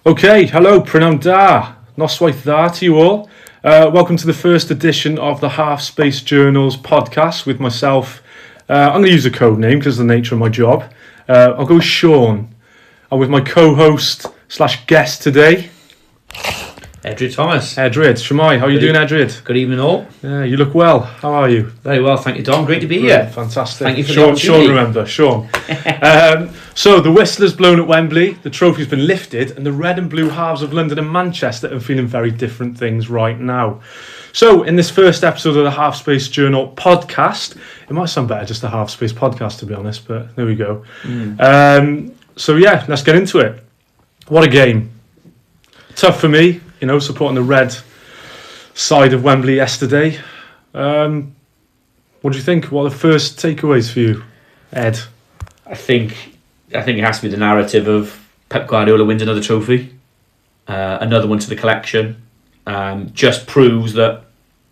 Okay, hello, Prynawn da. Noswaith dda to you all. Welcome to the first edition of the Half Space Journals podcast with myself. I'm going to use a code name because of the nature of my job. I'll go with Sean. I'm with my co-host / guest today, Edred Thomas. Edred. Shemai, how are you doing, Edred? Good evening all. Yeah, you look well. How are you? Very well, thank you, Dom. Great to be here. Fantastic. Thank you for the Sean, opportunity. remember, Sean. So the whistle's blown at Wembley, the trophy's been lifted, and the red and blue halves of London and Manchester are feeling very different things right now. So in this first episode of the Half Space Journal podcast, it might sound better just a Half Space podcast to be honest, but there we go. So yeah, let's get into it. What a game. Tough for me, supporting the red side of Wembley yesterday. What do you think? What are the first takeaways for you, Ed? I think it has to be the narrative of Pep Guardiola wins another trophy, another one to the collection. Just proves that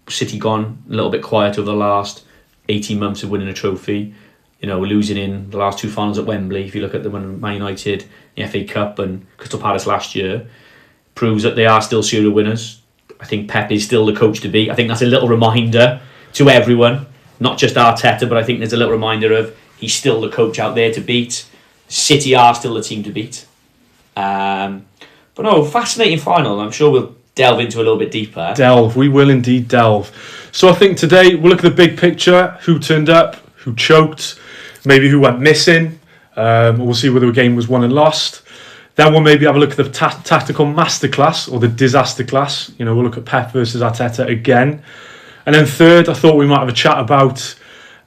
City gone a little bit quiet over the last 18 months of winning a trophy. Losing in the last two finals at Wembley. If you look at the one at Man United, the FA Cup and Crystal Palace last year, proves that they are still serial winners. I think Pep is still the coach to beat. I think that's a little reminder to everyone, not just Arteta, but I think there's a little reminder of he's still the coach out there to beat. City are still the team to beat. But no, fascinating final. I'm sure we'll delve into a little bit deeper. We will indeed delve. So I think today we'll look at the big picture, who turned up, who choked, maybe who went missing. We'll see whether the game was won and lost. Then we'll maybe have a look at the tactical masterclass or the disaster class. We'll look at Pep versus Arteta again. And then third, I thought we might have a chat about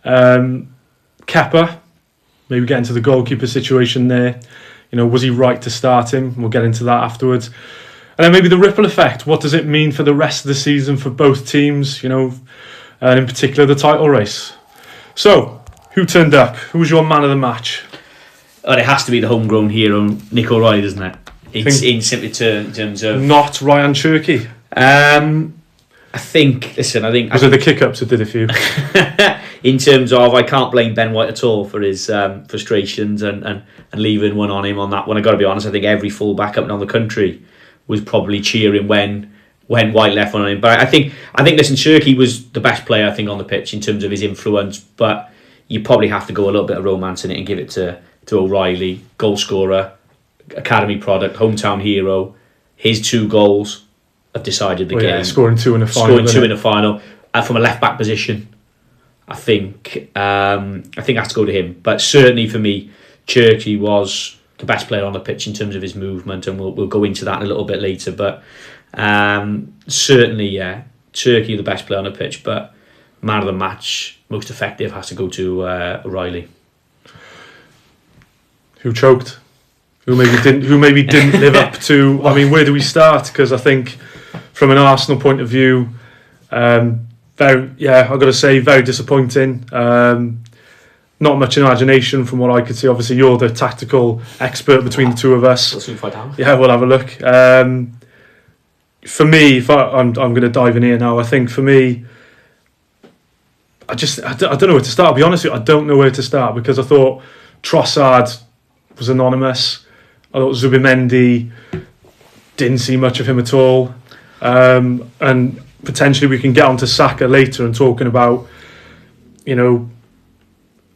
Kepa. Maybe get into the goalkeeper situation there. Was he right to start him? We'll get into that afterwards. And then maybe the ripple effect. What does it mean for the rest of the season for both teams? And in particular the title race. So, who turned up? Who was your man of the match? It has to be the homegrown hero, Nick O'Reilly, doesn't it? In simply terms of... Not Ryan Cherky. I think... Listen, I think... Was it the kick-ups that did it for you? In terms of, I can't blame Ben White at all for his frustrations and leaving one on him on that one. I've got to be honest, I think every full-back up and down the country was probably cheering when White left one on him. But I think listen, Cherky was the best player, I think, on the pitch in terms of his influence, but you probably have to go a little bit of romance in it and give it to O'Reilly, goal scorer, academy product, hometown hero. His 2 goals have decided the game. Yeah, scoring 2 in a final. From a left back position. I think has to go to him. But certainly for me, Cherky was the best player on the pitch in terms of his movement, and we'll go into that in a little bit later. But certainly, yeah, Cherky the best player on the pitch, but man of the match, most effective, has to go to O'Reilly. Who choked? Who maybe didn't live up to? I mean, where do we start? Because I think, from an Arsenal point of view, I've got to say, very disappointing. Not much imagination from what I could see. Obviously, you're the tactical expert between the two of us. We'll soon find out. Yeah, we'll have a look. For me, I'm going to dive in here now. I think for me, I don't know where to start. I'll be honest with you, I don't know where to start because I thought Trossard was anonymous. I thought Zubimendi, didn't see much of him at all. And potentially we can get onto Saka later and talking about,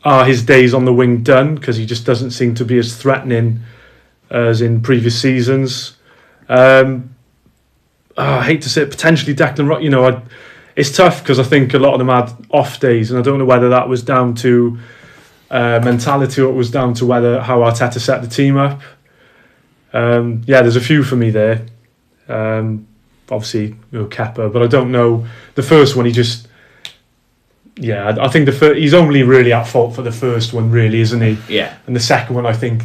are his days on the wing done? Because he just doesn't seem to be as threatening as in previous seasons. I hate to say it, potentially Declan Rice, it's tough because I think a lot of them had off days, and I don't know whether that was down to mentality or it was down to how Arteta set the team up. There's a few for me there. Obviously, Kepa, but I don't know. The first one, I think he's only really at fault for the first one, really, isn't he? Yeah. And the second one, I think,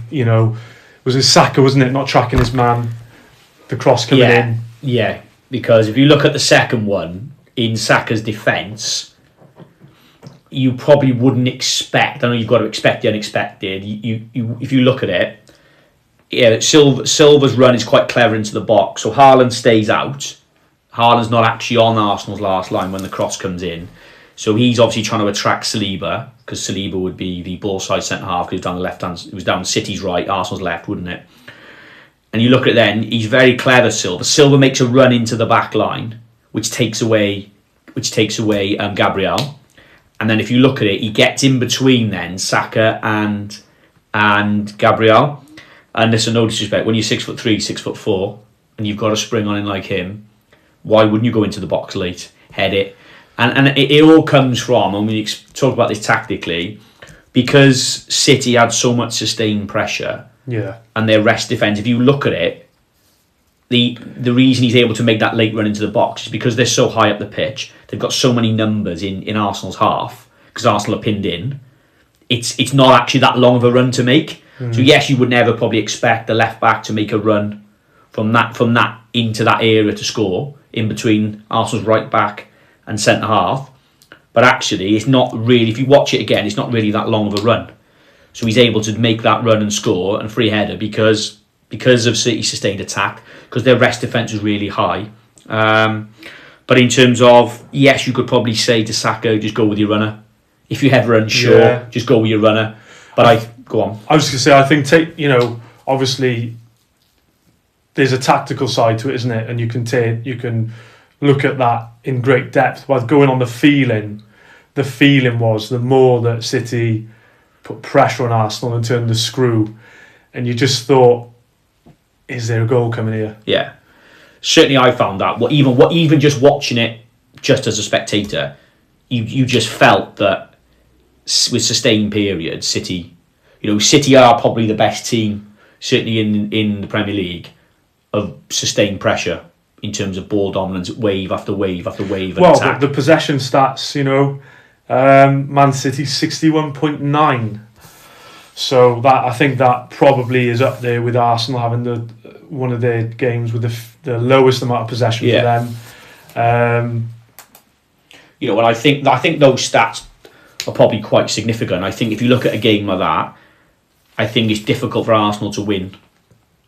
was his Saka, wasn't it? Not tracking his man, the cross coming in. Yeah, because if you look at the second one, in Saka's defence, you probably wouldn't expect. I know you've got to expect the unexpected. If you look at it, Silva's run is quite clever into the box. So Haaland stays out. Haaland's not actually on Arsenal's last line when the cross comes in. So he's obviously trying to attract Saliba, because Saliba would be the ball side centre half, because he was down the left hand. It was down City's right, Arsenal's left, wouldn't it? And you look at it then, he's very clever, Silva. Silva makes a run into the back line, which takes away Gabriel. And then if you look at it, he gets in between then Saka and Gabriel. And there's no disrespect, when you're 6'3", 6'4", and you've got a spring on in like him, why wouldn't you go into the box late, head it? And it all comes from, and we talk about this tactically, because City had so much sustained pressure, and their rest defence. If you look at it, the reason he's able to make that late run into the box is because they're so high up the pitch. They've got so many numbers in Arsenal's half, because Arsenal are pinned in. It's not actually that long of a run to make. So yes, you would never probably expect the left back to make a run from that into that area to score in between Arsenal's right back and centre half. But actually, it's not really. If you watch it again, it's not really that long of a run. So he's able to make that run and score and free header because of City's sustained attack, because their rest defence was really high. But in terms of, yes, you could probably say to Saka, just go with your runner. If you're ever unsure, just go with your runner. But go on. I was just going to say, I think, obviously there's a tactical side to it, isn't it? And you can look at that in great depth. But going on the feeling was the more that City put pressure on Arsenal and turned the screw, and you just thought, is there a goal coming here? Yeah. Certainly I found that. Even just watching it, just as a spectator, you just felt that with sustained periods, City are probably the best team, certainly in the Premier League, of sustained pressure in terms of ball dominance, wave after wave after wave. Well, attack. The possession stats, Man City 61.9. So that, I think that probably is up there with Arsenal having one of their games with the lowest amount of possession for them. And I think those stats are probably quite significant. I think if you look at a game like that, I think it's difficult for Arsenal to win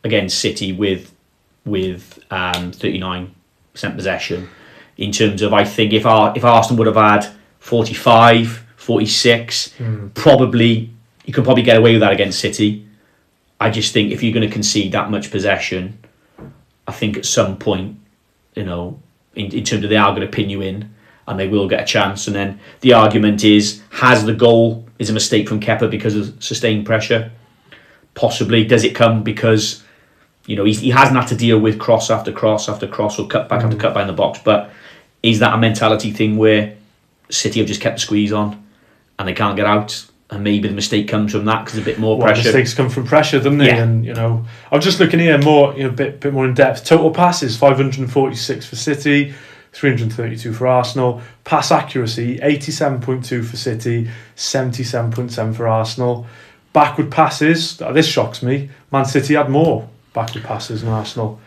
against City with 39% possession. In terms of, I think if Arsenal would have had 45, 46, probably you could probably get away with that against City. I just think if you're going to concede that much possession, I think at some point, in terms of they are going to pin you in, and they will get a chance. And then the argument is the goal is a mistake from Kepa because of sustained pressure? Possibly. Does it come because he hasn't had to deal with cross after cross after cross or cutback after cutback in the box? But is that a mentality thing where City have just kept the squeeze on and they can't get out? And maybe the mistake comes from that because a bit more pressure. Mistakes come from pressure, don't they? Yeah. And I was just looking here more, a bit more in depth. Total passes 546 for City, 332 for Arsenal. Pass accuracy 87.2 for City, 77.7 for Arsenal. Backward passes, this shocks me. Man City had more backward passes than Arsenal.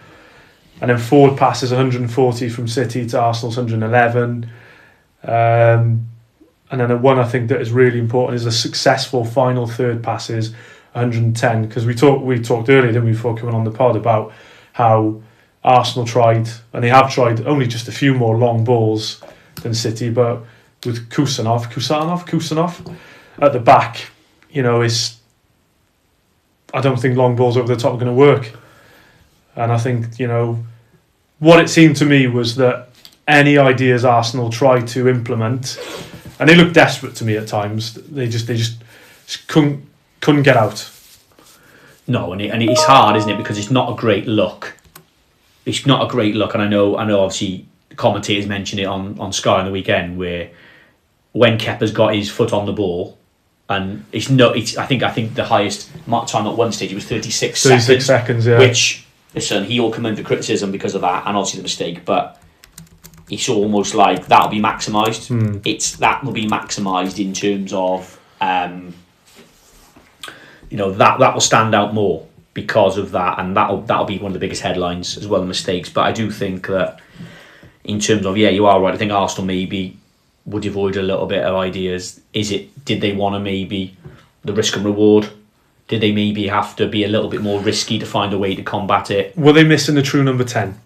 And then forward passes 140 from City to Arsenal's 111. And then one I think that is really important is the successful final third passes, 110. Because we talked earlier, didn't we, before coming on the pod, about how Arsenal tried, and they have tried only just a few more long balls than City, but with Kusanov at the back, I don't think long balls over the top are going to work. And I think, what it seemed to me was that any ideas Arsenal tried to implement, and they looked desperate to me at times, they just couldn't get out. No, and it's hard, isn't it? Because it's not a great look. It's not a great look, and I know. Obviously, the commentators mentioned it on Sky on the weekend, where when Kepa's got his foot on the ball, and I think the highest mark time at one stage was 36 seconds. 36 seconds, yeah. Which, listen, he will come under criticism because of that, and obviously the mistake, but it's almost like that'll be maximised. That will be maximised in terms of that will stand out more because of that, and that'll be one of the biggest headlines as well, the mistakes. But I do think that in terms of, you are right, I think Arsenal maybe would avoid a little bit of ideas. Did they want to maybe the risk and reward? Did they maybe have to be a little bit more risky to find a way to combat it? Were they missing the true number 10?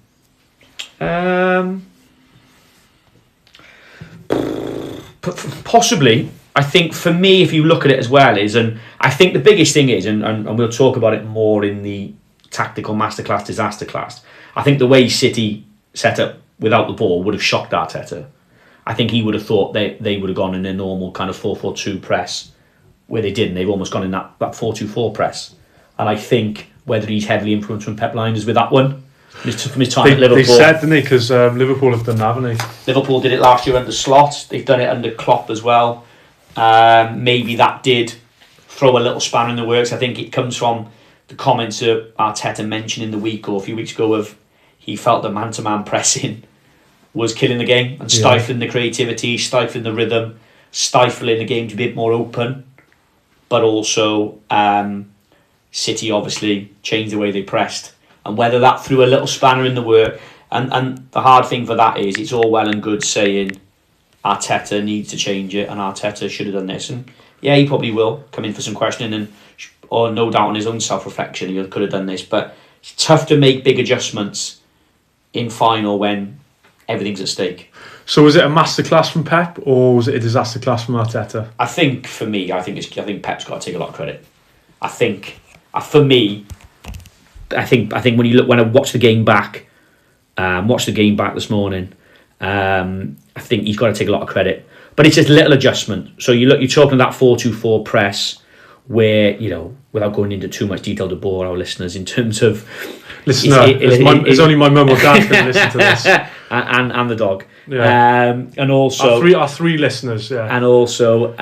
Possibly. I think for me, if you look at it as well, and I think the biggest thing is, and we'll talk about it more in the tactical masterclass, disaster class. I think the way City set up without the ball would have shocked Arteta. I think he would have thought they would have gone in a normal kind of 4-4-2 press, where they didn't. They've almost gone in that 4-2-4 press. And I think whether he's heavily influenced from Pep Lijnders with that one, from his time at Liverpool. They said, didn't they? Because Liverpool have done that, haven't they? Liverpool did it last year under Slot. They've done it under Klopp as well. Maybe that did throw a little spanner in the works. I think it comes from the comments that Arteta mentioned in the week or a few weeks ago of he felt that man-to-man pressing was killing the game and stifling the creativity, stifling the rhythm, stifling the game to be a bit more open. But also, City obviously changed the way they pressed. And whether that threw a little spanner in the work, and the hard thing for that is it's all well and good saying Arteta needs to change it and Arteta should have done this. And yeah, he probably will come in for some questioning or no doubt on his own self-reflection he could have done this. But it's tough to make big adjustments in final when everything's at stake. So was it a masterclass from Pep or was it a disaster class from Arteta? I think for me, I think Pep's got to take a lot of credit. I think when I watched the game back, this morning, I think he's got to take a lot of credit. But it's just a little adjustment. So you're talking that 4-2-4 press where, without going into too much detail to bore our listeners in terms of... It's only my mum or dad going to listen to this. and the dog. Yeah. And also... Our three listeners, yeah. And also,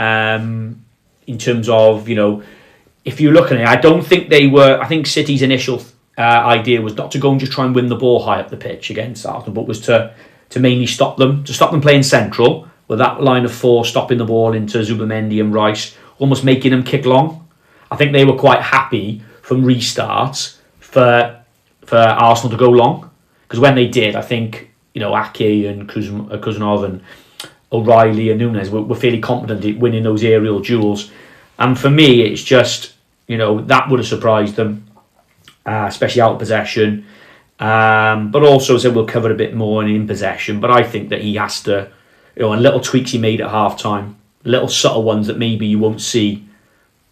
in terms of, if you're looking at it, I don't think they were... I think City's initial idea was not to go and just try and win the ball high up the pitch against Arsenal, but was to mainly stop them playing central, with that line of four stopping the ball into Zubimendi and Rice, almost making them kick long. I think they were quite happy from restarts for Arsenal to go long, because when they did, I think Ake and Kuzunov and O'Reilly and Nunes were fairly confident in winning those aerial duels. And for me, it's just that would have surprised them, especially out of possession. But also, so we'll cover a bit more in possession. But I think that he has to, and little tweaks he made at half time, little subtle ones that maybe you won't see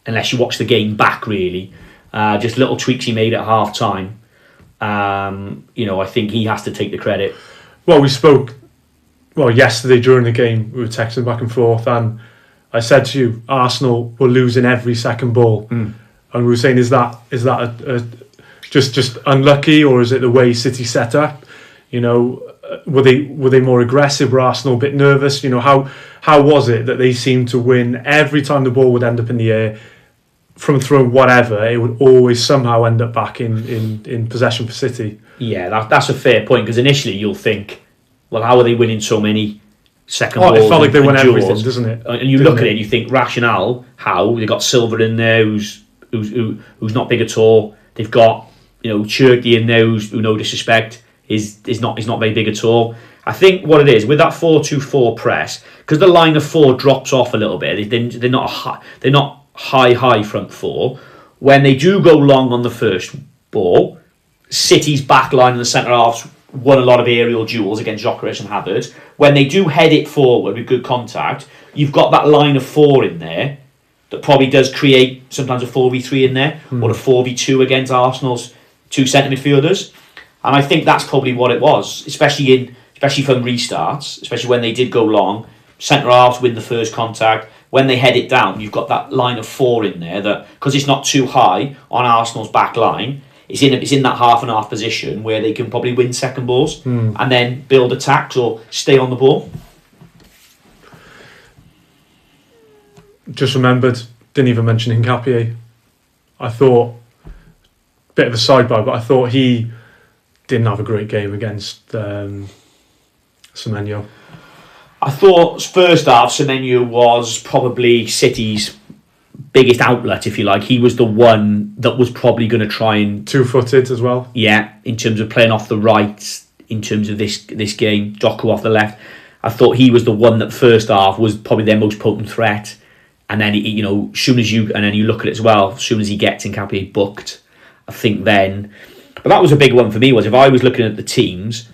unless you watch the game back. Really, just little tweaks he made at half time. I think he has to take the credit. Well, we spoke yesterday during the game. We were texting back and forth, and I said to you, Arsenal were losing every second ball, and we were saying, is that just unlucky, or is it the way City set up? Were they more aggressive? Were Arsenal a bit nervous? How was it that they seemed to win every time the ball would end up in the air? From throwing whatever, it would always somehow end up back in possession for City. Yeah, that's a fair point, because initially you'll think, well, how are they winning so many second balls? It felt like they won duels? everything, doesn't it? And you look at it and you think, rationale, how? They've got Silva in there who's not big at all. They've got Cherky in there who, no disrespect, is not very big at all. I think what it is with that 4-2-4 press, because the line of four drops off a little bit. They're not high front four. When they do go long on the first ball, City's back line and the centre halves won a lot of aerial duels against Gyökeres and Havertz. When they do head it forward with good contact, you've got that line of four in there that probably does create sometimes a 4v3 in there, or a 4v2 against Arsenal's two centre midfielders. And I think that's probably what it was, especially from restarts, especially when they did go long. Centre halves win the first contact. When they head it down, you've got that line of four in there that, because it's not too high on Arsenal's back line, it's in that half and half position where they can probably win second balls and then build attacks or stay on the ball. Just remembered, didn't even mention Hincapié. I thought, bit of a sidebar, but I thought he didn't have a great game against Semenyo. I thought first half Semenyo was probably City's biggest outlet, if you like. He was the one that was probably going to try and... Two-footed as well. Yeah, in terms of playing off the right, in terms of this game, Doku off the left. I thought he was the one that first half was probably their most potent threat. And then, soon as you look at it as well, as soon as he gets Hincapié booked, I think then... But that was a big one for me, was if I was looking at the teams,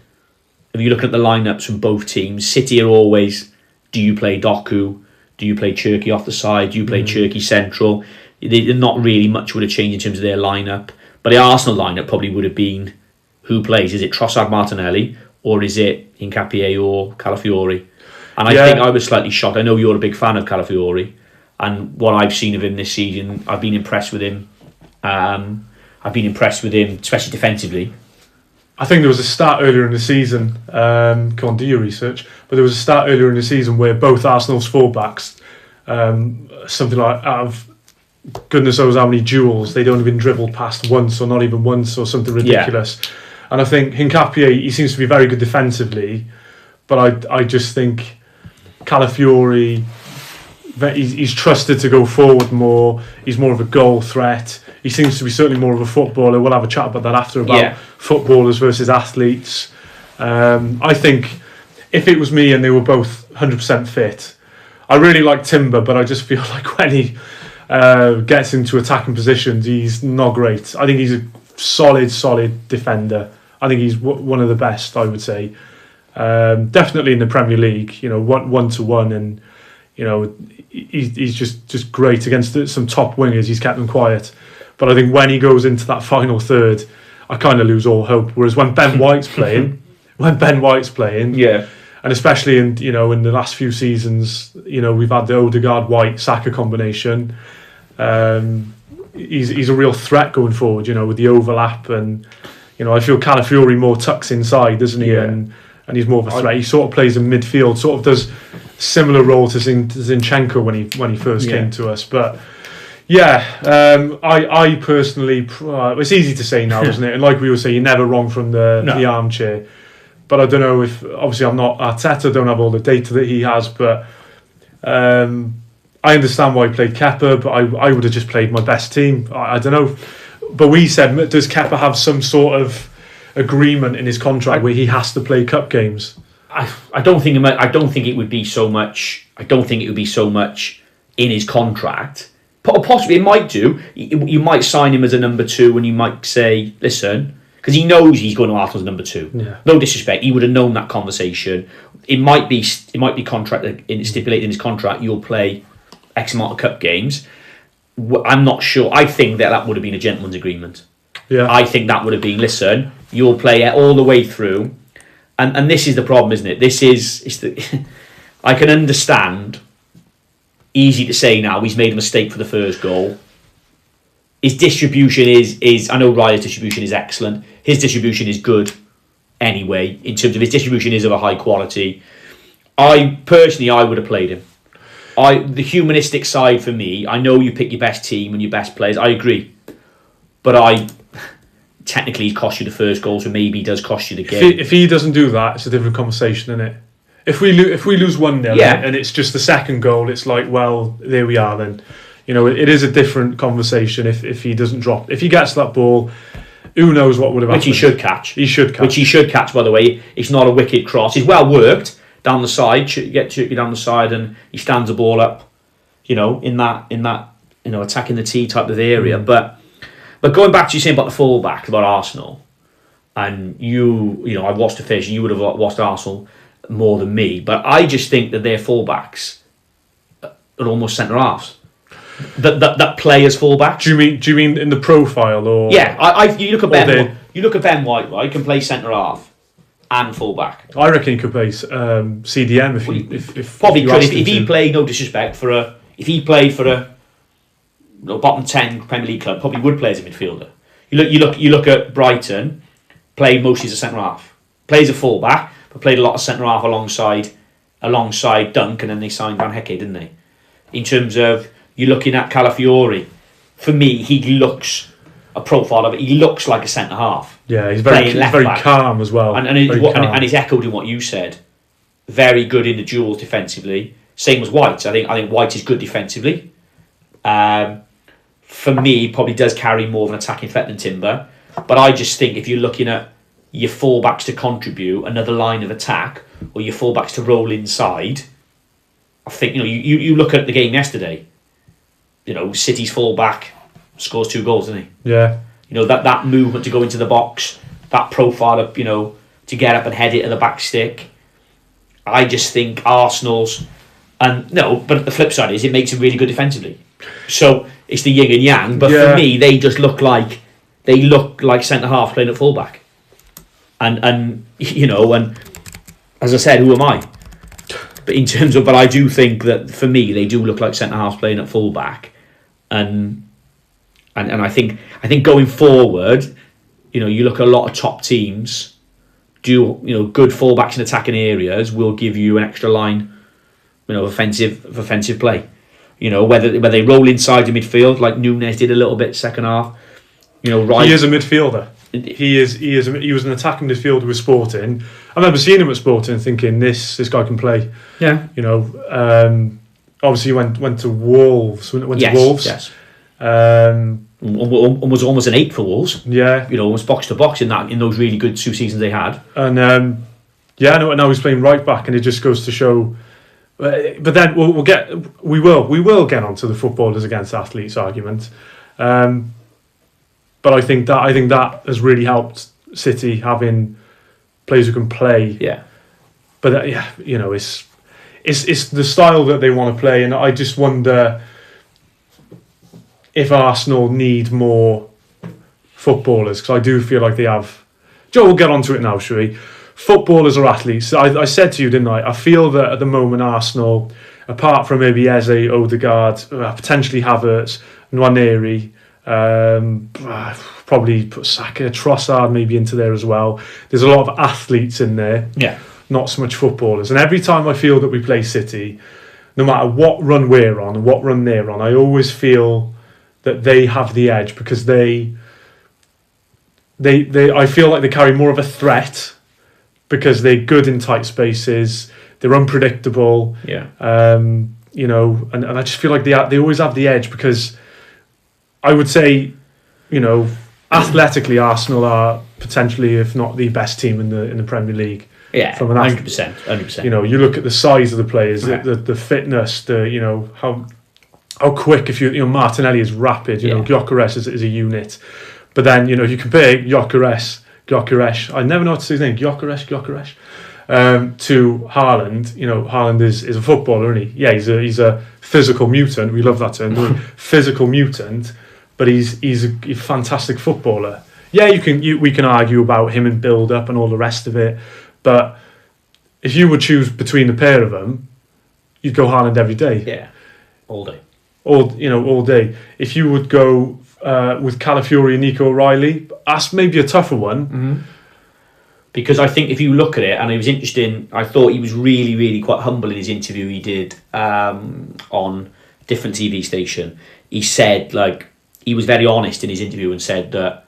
if you look at the lineups from both teams, City are always, do you play Doku? Do you play Cherky off the side? Do you play Cherky central? Not really much would have changed in terms of their lineup. But the Arsenal lineup probably would have been who plays. Is it Trossard, Martinelli, or is it Hincapié or Calafiori? And I think I was slightly shocked. I know you're a big fan of Calafiori, and what I've seen of him this season, I've been impressed with him. Especially defensively. I think there was a stat earlier in the season, come on, do your research, but there was a stat earlier in the season where both Arsenal's fullbacks, something like out of goodness knows how many duels, they'd only been dribbled past once or not even once or something ridiculous. Yeah. And I think Hincapié, he seems to be very good defensively, but I just think Calafiori, he's trusted to go forward more, he's more of a goal threat. He seems to be certainly more of a footballer. We'll have a chat about that after, about footballers versus athletes. I think if it was me and they were both 100% fit, I really like Timber, but I just feel like when he gets into attacking positions, he's not great. I think he's a solid defender. I think he's one of the best, I would say. Definitely in the Premier League, you know, one-to-one, and you know, he's just great against some top wingers. He's kept them quiet. But I think when he goes into that final third, I kind of lose all hope. Whereas when Ben White's playing, yeah, and especially in the last few seasons, you know, we've had the Odegaard-White Saka combination. He's a real threat going forward, you know, with the overlap, and you know, I feel Calafiori more tucks inside, doesn't he? Yeah. And he's more of a threat. He sort of plays in midfield, sort of does similar role to Zinchenko when he first came to us, but. Yeah, I personally, it's easy to say now, isn't it? And like we were saying, you're never wrong from the armchair. But I don't know if, obviously I'm not Arteta, don't have all the data that he has, but I understand why he played Kepa, but I would have just played my best team. I don't know. But we said, does Kepa have some sort of agreement in his contract where he has to play cup games? I don't think it would be so much in his contract. Possibly it might do. You might sign him as a number 2, and you might say, listen, because he knows he's going to Arsenal as number 2. Yeah. No disrespect, he would have known that conversation. It might be stipulated in his contract. You'll play X amount of cup games. I'm not sure. I think that would have been a gentleman's agreement. Yeah. I think that would have been, listen, you'll play it all the way through, and this is the problem, isn't it? I can understand. Easy to say now, he's made a mistake for the first goal. His distribution is I know Ryer's distribution is excellent. His distribution is good anyway, in terms of his distribution is of a high quality. I would have played him. The humanistic side for me, I know you pick your best team and your best players, I agree. But technically he's cost you the first goal, so maybe he does cost you the game. If he doesn't do that, it's a different conversation, isn't it? If we lose 1-0 and it's just the second goal, it's like, well, there we are then. You know, it is a different conversation if he doesn't drop. If he gets that ball, who knows what would have happened. Which he should catch. Which he should catch, by the way. It's not a wicked cross. He's well worked down the side, get you down the side, and he stands the ball up, you know, in that attacking the T type of area. But going back to you saying about the full-back, about Arsenal, and I've watched the fish, and you would have watched Arsenal more than me, but I just think that their fullbacks are almost centre halves. That play as fullbacks. Do you mean in the profile, or you look at Ben White, right? Can play centre half and fullback. I reckon he could play CDM if probably could if he played. No disrespect for a bottom 10 Premier League club, probably would play as a midfielder. You look at Brighton, played mostly as a centre half, plays a fullback. But played a lot of centre half alongside Dunk, and then they signed Van Hecke, didn't they? In terms of you're looking at Calafiori, for me, he looks a profile of it. He looks like a centre half. Yeah, he's very calm as well, and he's echoed in what you said. Very good in the duels defensively. Same as White. I think White is good defensively. For me, he probably does carry more of an attacking threat than Timber. But I just think if you're looking at your fullbacks to contribute another line of attack, or your fullbacks to roll inside, I think you look at the game yesterday. You know, City's fullback scores 2 goals, doesn't he? Yeah. You know, that movement to go into the box, that profile of, to get up and head it to the back stick. I just think Arsenal's, but the flip side is it makes it really good defensively. So it's the yin and yang. But for me, they just look like they look like centre half playing at fullback. And as I said, who am I? But I do think that for me they do look like centre halves playing at fullback, and I think going forward, you look at a lot of top teams do good fullbacks in attacking areas will give you an extra line, offensive play. Whether they roll inside the midfield like Nunes did a little bit second half. Right. He is a midfielder. He was an attacking midfielder with Sporting. I remember seeing him at Sporting and thinking this guy can play. Yeah. Obviously he went to Wolves. To Wolves. Yes. Was almost an 8 for Wolves. Yeah. Almost box to box in those really good 2 seasons they had. And now he's playing right back, and it just goes to show. But then we will get onto the footballers against athletes argument. But I think that has really helped City having players who can play. Yeah. But it's the style that they want to play, and I just wonder if Arsenal need more footballers, because I do feel like they have. Joe, we'll get onto it now, shall we? Footballers or athletes. I said to you, didn't I? I feel that at the moment Arsenal, apart from maybe Eze, Odegaard, potentially Havertz, Nwaneri, probably put Saka, Trossard maybe into there as well. There's a lot of athletes in there. Yeah. Not so much footballers. And every time I feel that we play City, no matter what run we're on and what run they're on, I always feel that they have the edge, because I feel like they carry more of a threat because they're good in tight spaces, they're unpredictable. Yeah. And I just feel like they always have the edge, because I would say, athletically Arsenal are potentially, if not the best team in the Premier League. Yeah, from an 100%. You look at the size of the players, Yeah. the fitness, how quick. If Martinelli is rapid. Gyökeres is a unit, but then you compare Gyökeres. I never know what to say his name. Gyökeres. To Haaland. Haaland is a footballer, isn't he? Yeah, he's a physical mutant. We love that term. Physical mutant, but he's a fantastic footballer. Yeah, we can argue about him and build up and all the rest of it. But if you would choose between the pair of them, you'd go Haaland every day. Yeah, all day. All day. If you would go with Calafiori and Nico O'Reilly, that's maybe a tougher one. Mm-hmm. Because I think if you look at it, and it was interesting, I thought he was really, really quite humble in his interview he did on different TV station. He said, he was very honest in his interview and said that,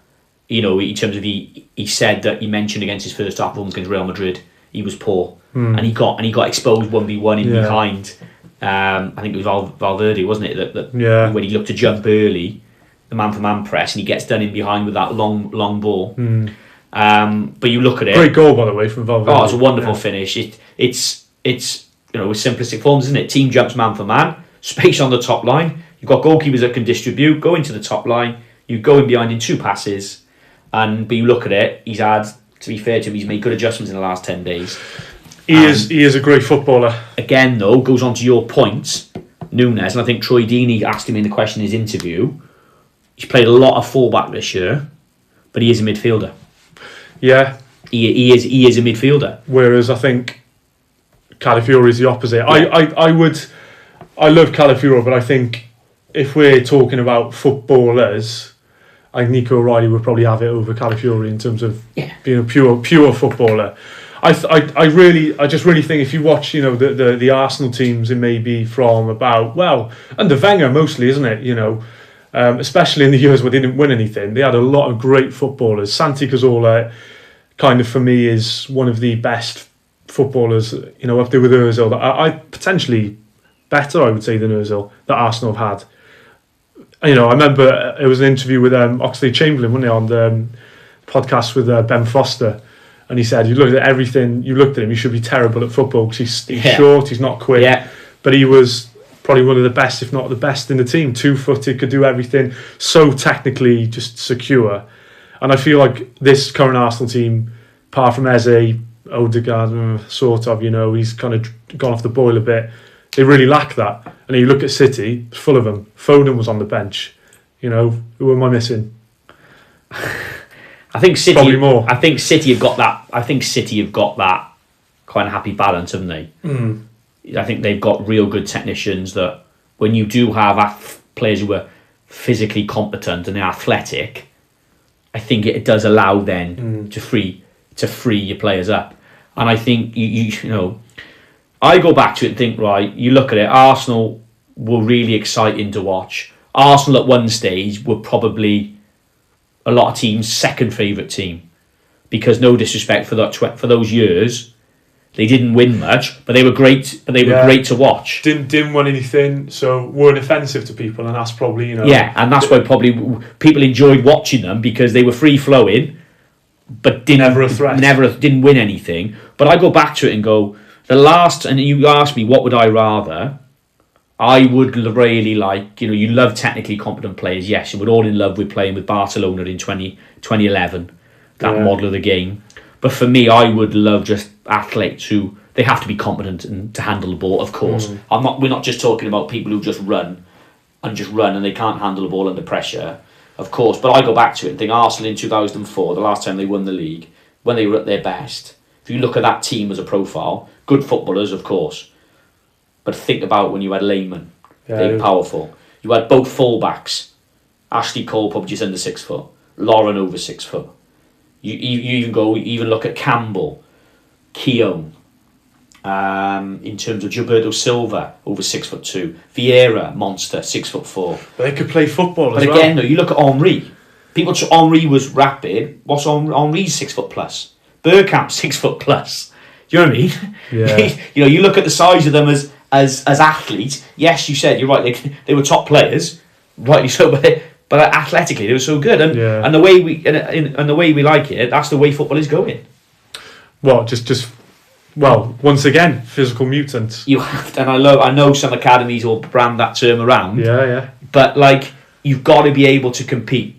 in terms of he said that he mentioned against his first half performance against Real Madrid, he was poor, and he got exposed 1v1 in behind. I think it was Valverde, wasn't it? That when he looked to jump early, the man-for-man press, and he gets done in behind with that long ball. But you look at it, great goal by the way from Valverde. Oh, it's a wonderful finish. It's with simplistic forms, isn't it? Team jumps man for man, space on the top line. You've got goalkeepers that can distribute, go into the top line. You go in behind in 2 passes. But you look at it, he's had, to be fair to him, he's made good adjustments in the last 10 days. He is a great footballer. Again, though, goes on to your point, Nunes, and I think Troy Deeney asked him in the question in his interview. He's played a lot of fullback this year, but he is a midfielder. Yeah, he is a midfielder. Whereas I think Calafiori is the opposite. Yeah. I love Calafiori, but I think if we're talking about footballers, I think Nico O'Reilly would probably have it over Calafiori in terms of being a pure footballer. I just really think if you watch, the Arsenal teams, it may be from about, under Wenger mostly, isn't it? Especially in the years where they didn't win anything, they had a lot of great footballers. Santi Cazorla, kind of for me, is one of the best footballers, up there with Ozil. I potentially better, I would say, than Ozil that Arsenal have had. I remember it was an interview with Oxlade-Chamberlain, wasn't it, on the podcast with Ben Foster, and he said, you looked at everything, you looked at him, you should be terrible at football because he's short, he's not quick, but he was probably one of the best, if not the best in the team, 2-footed, could do everything, so technically just secure. And I feel like this current Arsenal team, apart from Eze, Odegaard, sort of, he's kind of gone off the boil a bit, they really lack that. And you look at City, it's full of them. Foden was on the bench. Who am I missing? I think City Probably more. I think City have got that. I think City have got that kind of happy balance, haven't they? I think they've got real good technicians that when you do have players who are physically competent and they're athletic, I think it does allow then to free your players up. And I think you know, I go back to it and think, right, you look at it, Arsenal were really exciting to watch. Arsenal at one stage were probably a lot of teams' second favourite team, because no disrespect for that for those years, they didn't win much, but they were great. But they were great to watch. Didn't win anything, so weren't offensive to people, and that's probably, you know. Yeah, and that's why probably people enjoyed watching them, because they were free flowing, but Never a threat. didn't win anything. But I go back to it and go, the last, and you ask me what would I rather. I would really like, you know, you love technically competent players. Yes, you were all in love with playing with Barcelona in 2011, that model of the game. But for me, I would love just athletes who, they have to be competent and to handle the ball, of course. We're not just talking about people who just run and they can't handle the ball under pressure, of course. But I go back to it and think Arsenal in 2004, the last time they won the league, when they were at their best. If you look at that team as a profile, good footballers, of course. But think about when you had Lehman, big, powerful. You had both fullbacks. Ashley Cole probably just under 6 foot. Lauren over 6 foot. You even look at Campbell, Keown. In terms of Gilberto Silva, over 6'2". Vieira, monster, 6'4". But they could play football but as well. But again, though, you look at Henry. People say Henry was rapid. What's Henry's 6 foot plus? Bergkamp 6 foot plus. Do you know what I mean? Yeah. You know, you look at the size of them as athletes. Yes, you said, you're right. They were top players, rightly so. But athletically, they were so good, and the way we like it, that's the way football is going. Well, well, once again, physical mutants. You have to, and I know some academies will brand that term around. Yeah. But like, you've got to be able to compete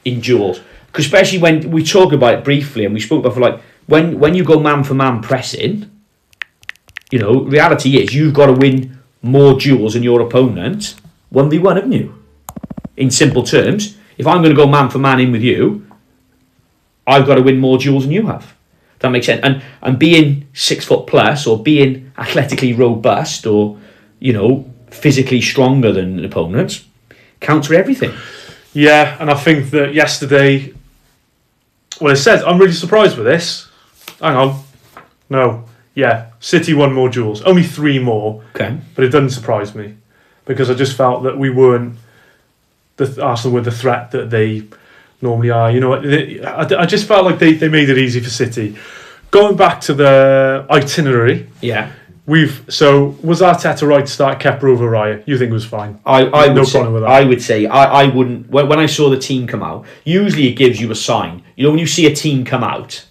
in duels, because especially when we talk about it briefly, and we spoke about, like, when you go man for man pressing, you know, reality is you've got to win more duels than your opponent 1v1, haven't you? In simple terms, if I'm going to go man for man in with you, I've got to win more duels than you have. That makes sense. And being 6 foot plus, or being athletically robust, or, you know, physically stronger than opponents, counts for everything. Yeah, and I think that yesterday, well, it says, I'm really surprised with this. Hang on. No. Yeah, City won more duels. Only 3 more. Okay. But it doesn't surprise me, because I just felt that we weren't, Arsenal were the threat that they normally are. You know, I just felt like they made it easy for City. Going back to the itinerary. Yeah. So was Arteta right to start Kepa over Raya? You think it was fine? I no problem with that. I would say I wouldn't. When I saw the team come out, usually it gives you a sign. You know, when you see a team come out,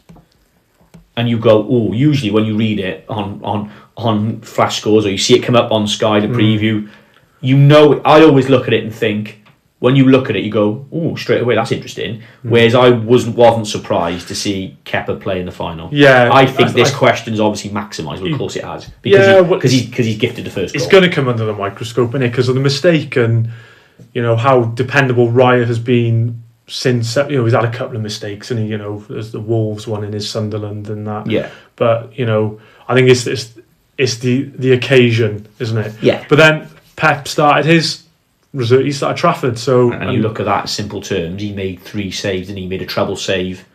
and you go, oh, usually when you read it on Flash Scores, or you see it come up on Sky, the preview, you know, I always look at it and think, when you look at it, you go, oh, straight away, that's interesting. Whereas I wasn't surprised to see Kepa play in the final. Yeah, I think this question's obviously maximised. Well, of course it has, because he's gifted the first goal. It's going to come under the microscope, innit? Because of the mistake, and, you know, how dependable Raya has been since, you know, he's had a couple of mistakes, and, you know, there's the Wolves one in his Sunderland and that. Yeah. But, you know, I think it's the occasion, isn't it? Yeah. But then Pep started his result. He started Trafford, so and you look at that in simple terms. He made 3 saves, and he made a treble save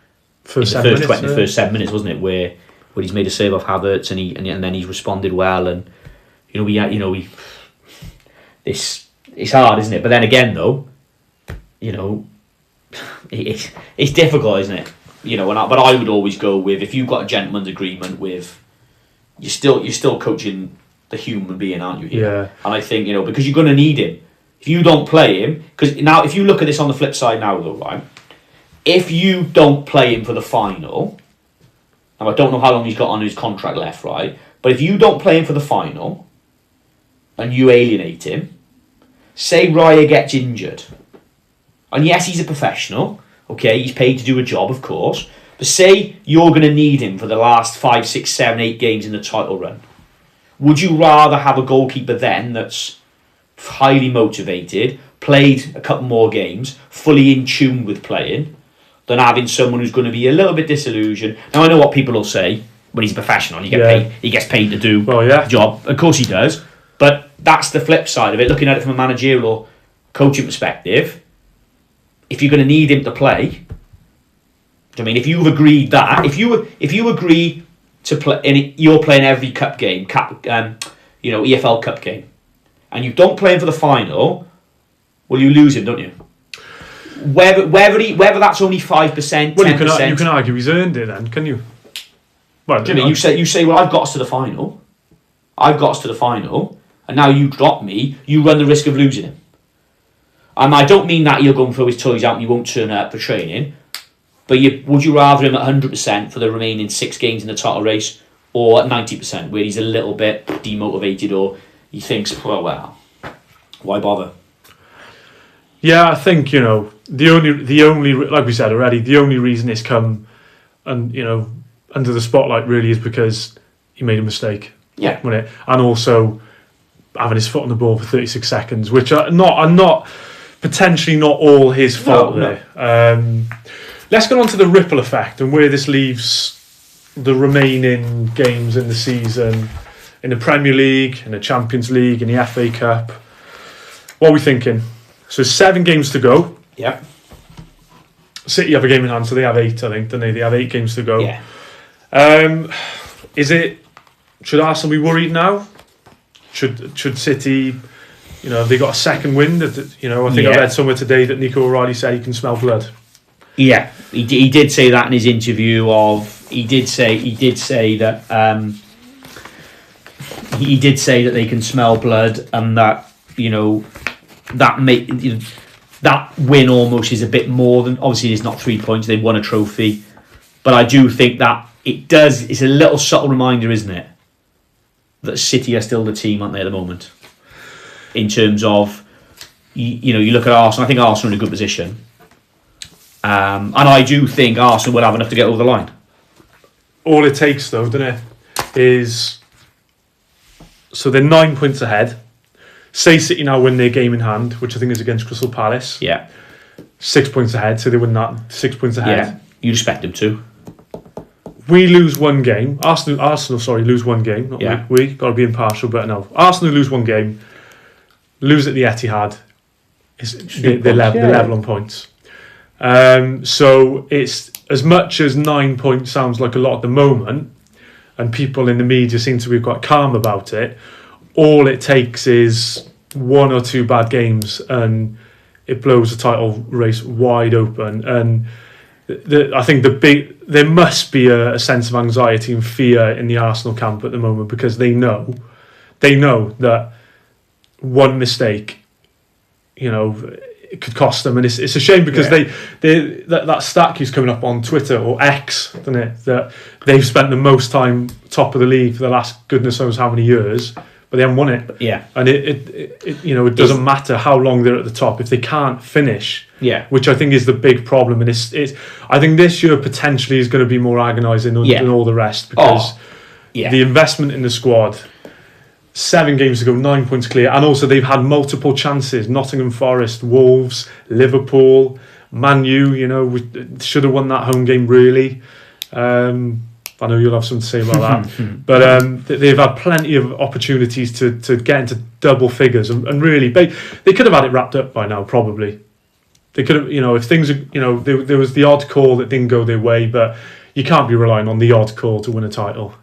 for in the first 7 minutes, wasn't it? Where he's made a save off Havertz, and then he's responded well, and it's hard, isn't it? But then again, though, you know, it's difficult, isn't it? You know, but I would always go with, if you've got a gentleman's agreement with, you're still coaching the human being, aren't you? Yeah. And I think, you know, because you're going to need him. If you don't play him, because now if you look at this on the flip side now, though, right? If you don't play him for the final, now I don't know how long he's got on his contract left, right? But if you don't play him for the final, and you alienate him, say Raya gets injured, and yes, he's a professional, okay, he's paid to do a job, of course, but say you're going to need him for the last 5, 6, 7, 8 games in the title run, would you rather have a goalkeeper then that's highly motivated, played a couple more games, fully in tune with playing, than having someone who's going to be a little bit disillusioned. Now I know what people will say when he's a professional. He gets paid to do the job. Of course he does. But that's the flip side of it. Looking at it from a managerial or coaching perspective, if you're going to need him to play, I mean, if you've agreed that, if you agree to play, and you're playing every cup game, EFL Cup game, and you don't play him for the final, well, you lose him, don't you? Whether that's only 5%, 10%. Well, you can argue he's earned it then, can you? Well, Jimmy, you say, well, I've got us to the final. And now you drop me, you run the risk of losing him. And I don't mean that he'll go and throw his toys out and you won't turn up for training. But would you rather him at 100% for the remaining 6 games in the title race, or at 90% where he's a little bit demotivated, or he thinks, well, why bother? Yeah, I think, the only like we said already, the only reason it's come and under the spotlight really is because he made a mistake. Yeah. And also having his foot on the ball for 36 seconds, which are not potentially not all his fault there. Let's get on to the ripple effect and where this leaves the remaining games in the season, in the Premier League, in the Champions League, in the FA Cup. What are we thinking? So 7 games to go. Yep. City have a game in hand, so they have 8, I think, don't they? They have 8 games to go. Yeah. Should Arsenal be worried now? Should City, have they got a second wind? I think I read somewhere today that Nico O'Reilly said he can smell blood. Yeah, he did say that in his interview. He did say that they can smell blood, and that that win almost is a bit more than, obviously it's not 3 points. They won a trophy, but I do think that it's a little subtle reminder, isn't it, that City are still the team, aren't they, at the moment? In terms of, you look at Arsenal, I think Arsenal are in a good position. And I do think Arsenal will have enough to get over the line. All it takes, though, doesn't it, is... So they're 9 points ahead. Say City now win their game in hand, which I think is against Crystal Palace. Yeah. 6 points ahead, so they win that. 6 points ahead. Yeah, you'd expect them to. We lose one game. Arsenal, lose one game. Not we. Got to be impartial, but no. Arsenal lose one game. Lose at the Etihad. They're level on points. So it's, as much as 9 points sounds like a lot at the moment, and people in the media seem to be quite calm about it, all it takes is 1 or 2 bad games and it blows the title race wide open. And I think there must be a sense of anxiety and fear in the Arsenal camp at the moment, because they know that one mistake, it could cost them, and it's a shame because that stat keeps coming up on Twitter or X, doesn't it? That they've spent the most time top of the league for the last goodness knows how many years, but they haven't won it. Yeah, and it doesn't matter how long they're at the top if they can't finish. Yeah, which I think is the big problem, and it's I think this year potentially is going to be more agonising than all the rest, because the investment in the squad. 7 games to go, 9 points clear, and also they've had multiple chances. Nottingham Forest, Wolves, Liverpool, Man U. We should have won that home game really. I know you'll have something to say about that, but they've had plenty of opportunities to get into double figures, and really they could have had it wrapped up by now. Probably they could have. If things are, there was the odd call that didn't go their way, but you can't be relying on the odd call to win a title.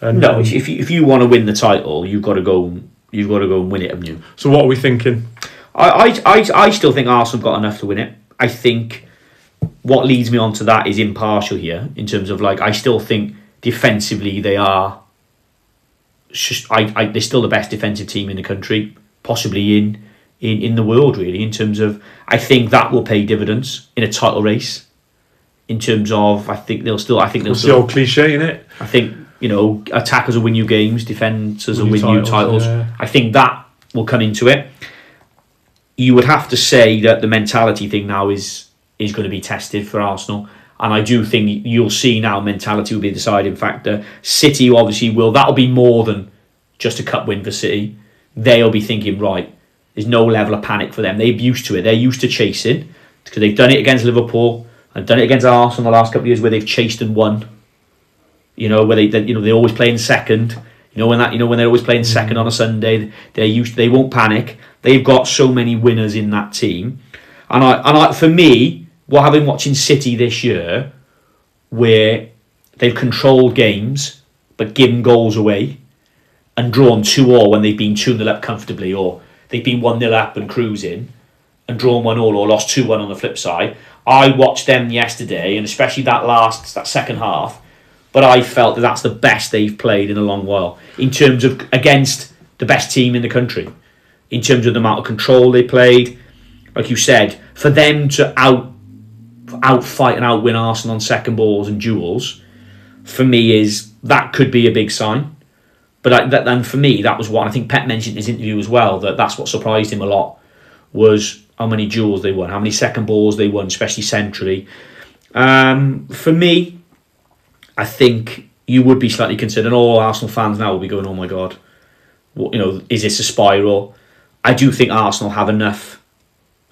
And, no, if you want to win the title, you've got to go and win it, haven't you? So what are we thinking? I still think Arsenal got enough to win it. I think what leads me on to that is impartial here, in terms of, I still think defensively they are. They're still the best defensive team in the country, possibly in the world, really. In terms of, I think that will pay dividends in a title race. In terms of, I think they'll still. It's the old cliche, isn't it? I think. Attackers will win you games, defenders will win you titles. Yeah. I think that will come into it. You would have to say that the mentality thing now is going to be tested for Arsenal, and I do think you'll see now mentality will be the deciding factor. City obviously that'll be more than just a cup win for City. They'll be thinking, right, there's no level of panic for them. They're used to it. They're used to chasing. because they've done it against Liverpool and done it against Arsenal the last couple of years where they've chased and won. Where they always play in second. When they're always playing second on a Sunday, they won't panic. They've got so many winners in that team, and for me, having watching City this year, where they've controlled games but given goals away and drawn 2-2 when they've been 2-0 up comfortably, or they've been 1-0 up and cruising and drawn 1-1 or lost 2-1 on the flip side. I watched them yesterday, and especially that second half. But I felt that that's the best they've played in a long while in terms of against the best team in the country, in terms of the amount of control they played. Like you said, for them to outfight and outwin Arsenal on second balls and duels, for me that could be a big sign. But for me, that was what I think Pep mentioned in his interview as well. That's what surprised him a lot, was how many duels they won, how many second balls they won, especially centrally. For me, I think you would be slightly concerned, and all Arsenal fans now will be going, "Oh my God, is this a spiral?" I do think Arsenal have enough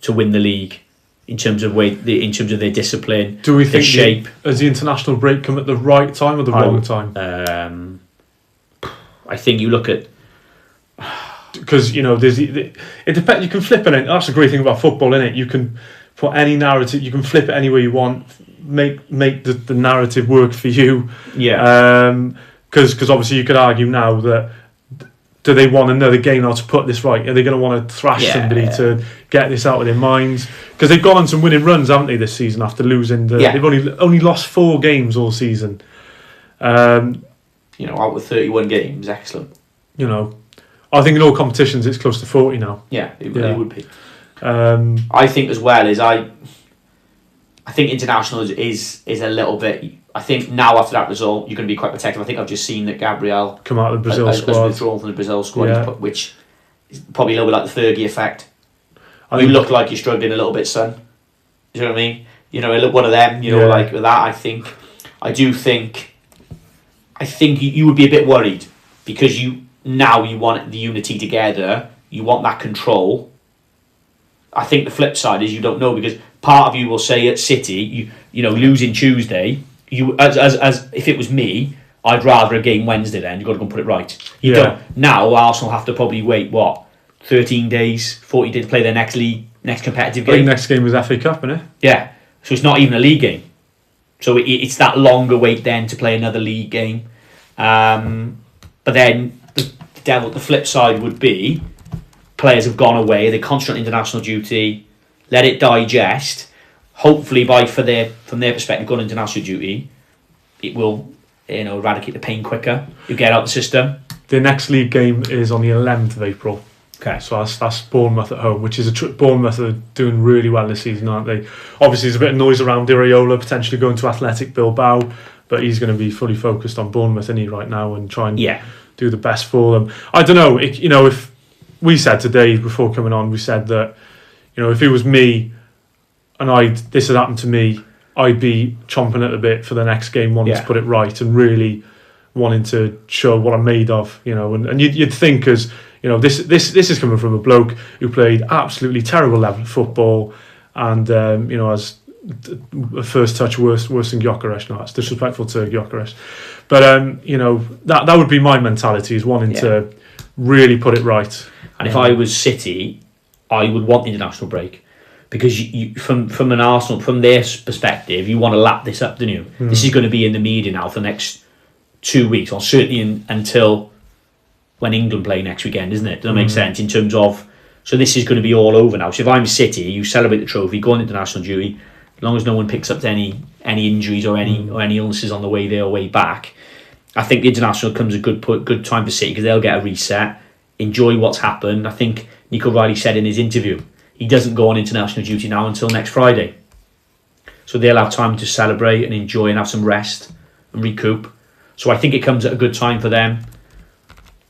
to win the league in terms of their discipline. Do we think shape? Has the international break come at the right time or the wrong time? I think you look at, because it depends. You can flip it. That's the great thing about football, isn't it? You can put any narrative. You can flip it any way you want. Make the narrative work for you. Yeah. Because obviously you could argue now that, do they want another game now to put this right? Are they going to want to thrash somebody to get this out of their minds? Because they've gone on some winning runs, haven't they, this season after losing. They've only lost 4 games all season. Out of 31 games, excellent. I think in all competitions it's close to 40 now. Yeah, it would be. I think as well I think international is a little bit. I think now after that result, you're going to be quite protective. I think I've just seen that Gabriel come out of the Brazil squad, has withdrawn from the Brazil squad, which is probably a little bit like the Fergie effect. You look like you're struggling a little bit, son. You know what I mean? One of them. Like with that, I think you would be a bit worried, because you want the unity together. You want that control. I think the flip side is you don't know, because part of you will say at City, losing Tuesday, as if it was me, I'd rather a game Wednesday. Then you've got to go and put it right. You don't. Now Arsenal have to probably wait 13 days, 40 days to play their next competitive game. I think next game was FA Cup, isn't it? Yeah, so it's not even a league game. So it's that longer wait then to play another league game. But then the flip side would be, players have gone away, they concentrate on international duty, let it digest. Hopefully, from their perspective, going international duty, it will eradicate the pain quicker. You get out the system. The next league game is on the 11th of April. Okay, so that's Bournemouth at home, which is Bournemouth are doing really well this season, aren't they? Obviously, there's a bit of noise around Iraola potentially going to Athletic Bilbao, but he's going to be fully focused on Bournemouth, isn't he, right now, and try and do the best for them. I don't know. If we said today before coming on, we said that if it was me and this had happened to me, I'd be chomping at the bit for the next game, wanting to put it right and really wanting to show what I'm made of. And you'd think, as this is coming from a bloke who played absolutely terrible level of football, and has a first touch worse than Gyökeres. No, that's disrespectful to Gyökeres, but that would be my mentality, is wanting to really put it right. And if I was City, I would want the international break, because from an Arsenal, from their perspective, you want to lap this up, don't you? This is going to be in the media now for the next 2 weeks, or certainly until when England play next weekend, isn't it? Does that make sense? In terms of, so this is going to be all over now. So if I'm City, you celebrate the trophy, go on international duty, as long as no one picks up any injuries or any illnesses on the way there or way back. I think the international comes a good time for City, because they'll get a reset, enjoy what's happened. I think Nico Riley said in his interview, he doesn't go on international duty now until next Friday. So they'll have time to celebrate and enjoy and have some rest and recoup. So I think it comes at a good time for them.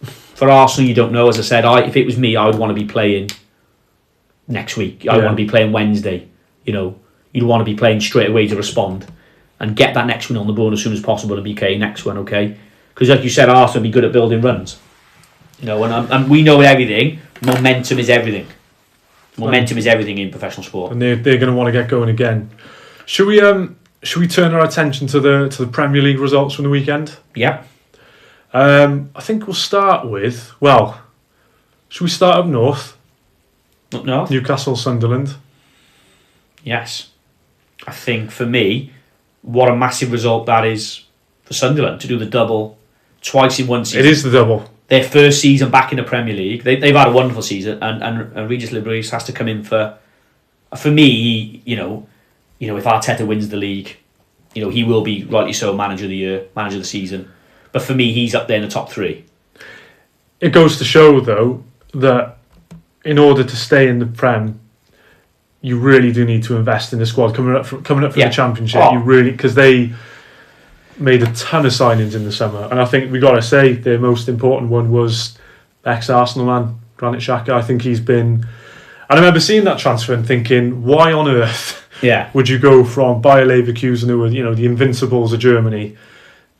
For Arsenal, you don't know. As I said, if it was me, I would want to be playing next week. I want to be playing Wednesday. You'd want to be playing straight away to respond and get that next one on the board as soon as possible, and be okay, next one, okay? Because like you said, Arsenal be good at building runs. And we know everything. Momentum is everything. Momentum is everything in professional sport. And they're going to want to get going again. Should we turn our attention to the Premier League results from the weekend? Yeah. I think we'll start with, should we start up north? Up north? Newcastle, Sunderland. Yes. I think for me, what a massive result that is for Sunderland to do the double twice in one season. It is the double. Their first season back in the Premier League. They've had a wonderful season, and Regis Libris has to come in for me, if Arteta wins the league, he will be, rightly so, manager of the year, manager of the season. But for me, he's up there in the top 3. It goes to show, though, that in order to stay in the Prem, you really do need to invest in the squad coming up from the Championship. You really, because they made a ton of signings in the summer, and I think we got to say their most important one was ex-Arsenal man Granit Xhaka. I think he's been, and I remember seeing that transfer and thinking, why on earth would you go from Bayer Leverkusen, who were the Invincibles of Germany,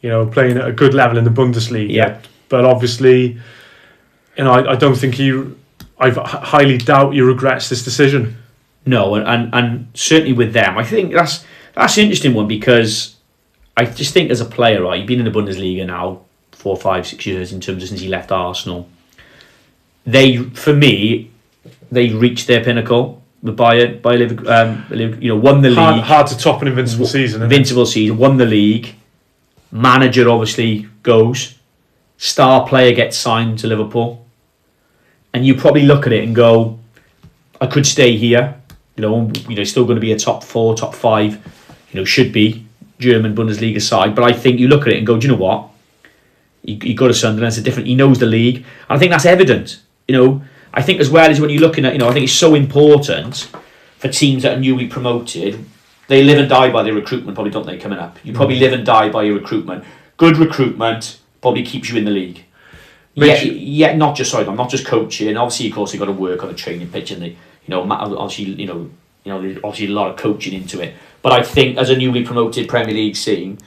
playing at a good level in the Bundesliga? Yeah. But obviously, I don't think I highly doubt he regrets this decision. No, and certainly with them, I think that's an interesting one, because I just think as a player, right, you've been in the Bundesliga now 4, 5, 6 years in terms of since he left Arsenal. For me, they reached their pinnacle with Bayern won the league. Hard to top an invincible season. Invincible season, won the league. Manager obviously goes. Star player gets signed to Liverpool. And you probably look at it and go, I could stay here. Still going to be a top 4, top 5. Should be German Bundesliga side. But I think you look at it and go, do you know what? You go to Sunderland, it's a different. He knows the league, and I think that's evident. I think as well as when you're looking at, I think it's so important for teams that are newly promoted. They live and die by their recruitment, probably, don't they? Coming up, you probably live and die by your recruitment. Good recruitment probably keeps you in the league. I'm not just coaching. Obviously, of course, you've got to work on the training pitch, and obviously a lot of coaching into it. But I think as a newly promoted Premier League scene,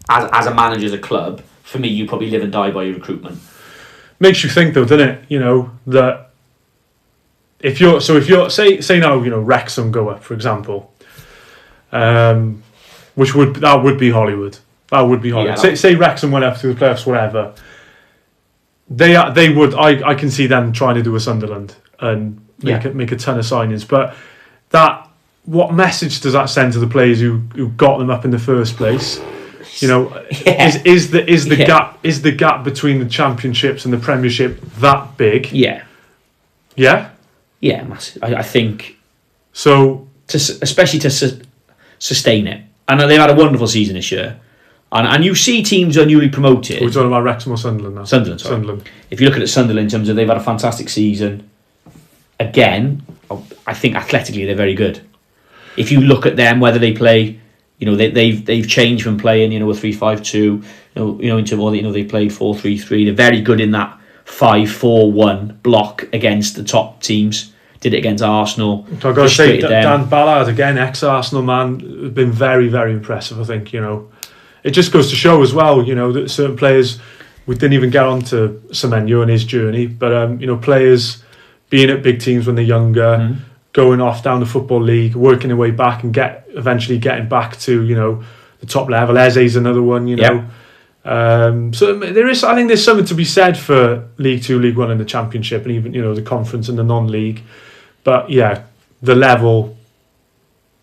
as a manager of the club, for me, you probably live and die by your recruitment. Makes you think, though, doesn't it? That if you're say now, Wrexham go up, for example, that would be Hollywood. That would be Hollywood. Yeah, say Wrexham went up to the playoffs, whatever. They would. I can see them trying to do a Sunderland and make a ton of signings. But what message does that send to the players who got them up in the first place? Is the gap between the championships and the Premiership that big? Yeah. Yeah. Yeah, massive. I think so. Especially to sustain it, and they've had a wonderful season this year. And you see teams who are newly promoted. We're talking about Wrexham or Sunderland now? Sunderland, sorry. Sunderland. If you look at Sunderland in terms of they've had a fantastic season, again, I think athletically they're very good. If you look at them, whether they play, they've changed from playing, a 3-5-2, into more, they played 4-3-3. They're very good in that 5-4-1 block against the top teams. Did it against Arsenal. I've got to say, Dan Ballard, again, ex-Arsenal man, has been very, very impressive, I think, It just goes to show as well, that certain players, we didn't even get on to Semenyo and his journey, but, players being at big teams when they're younger, going off down the Football League, working their way back and eventually getting back to, the top level. Eze's another one, So I think there's something to be said for League 2, League 1 and the Championship and even, the conference and the non-league. But, the level,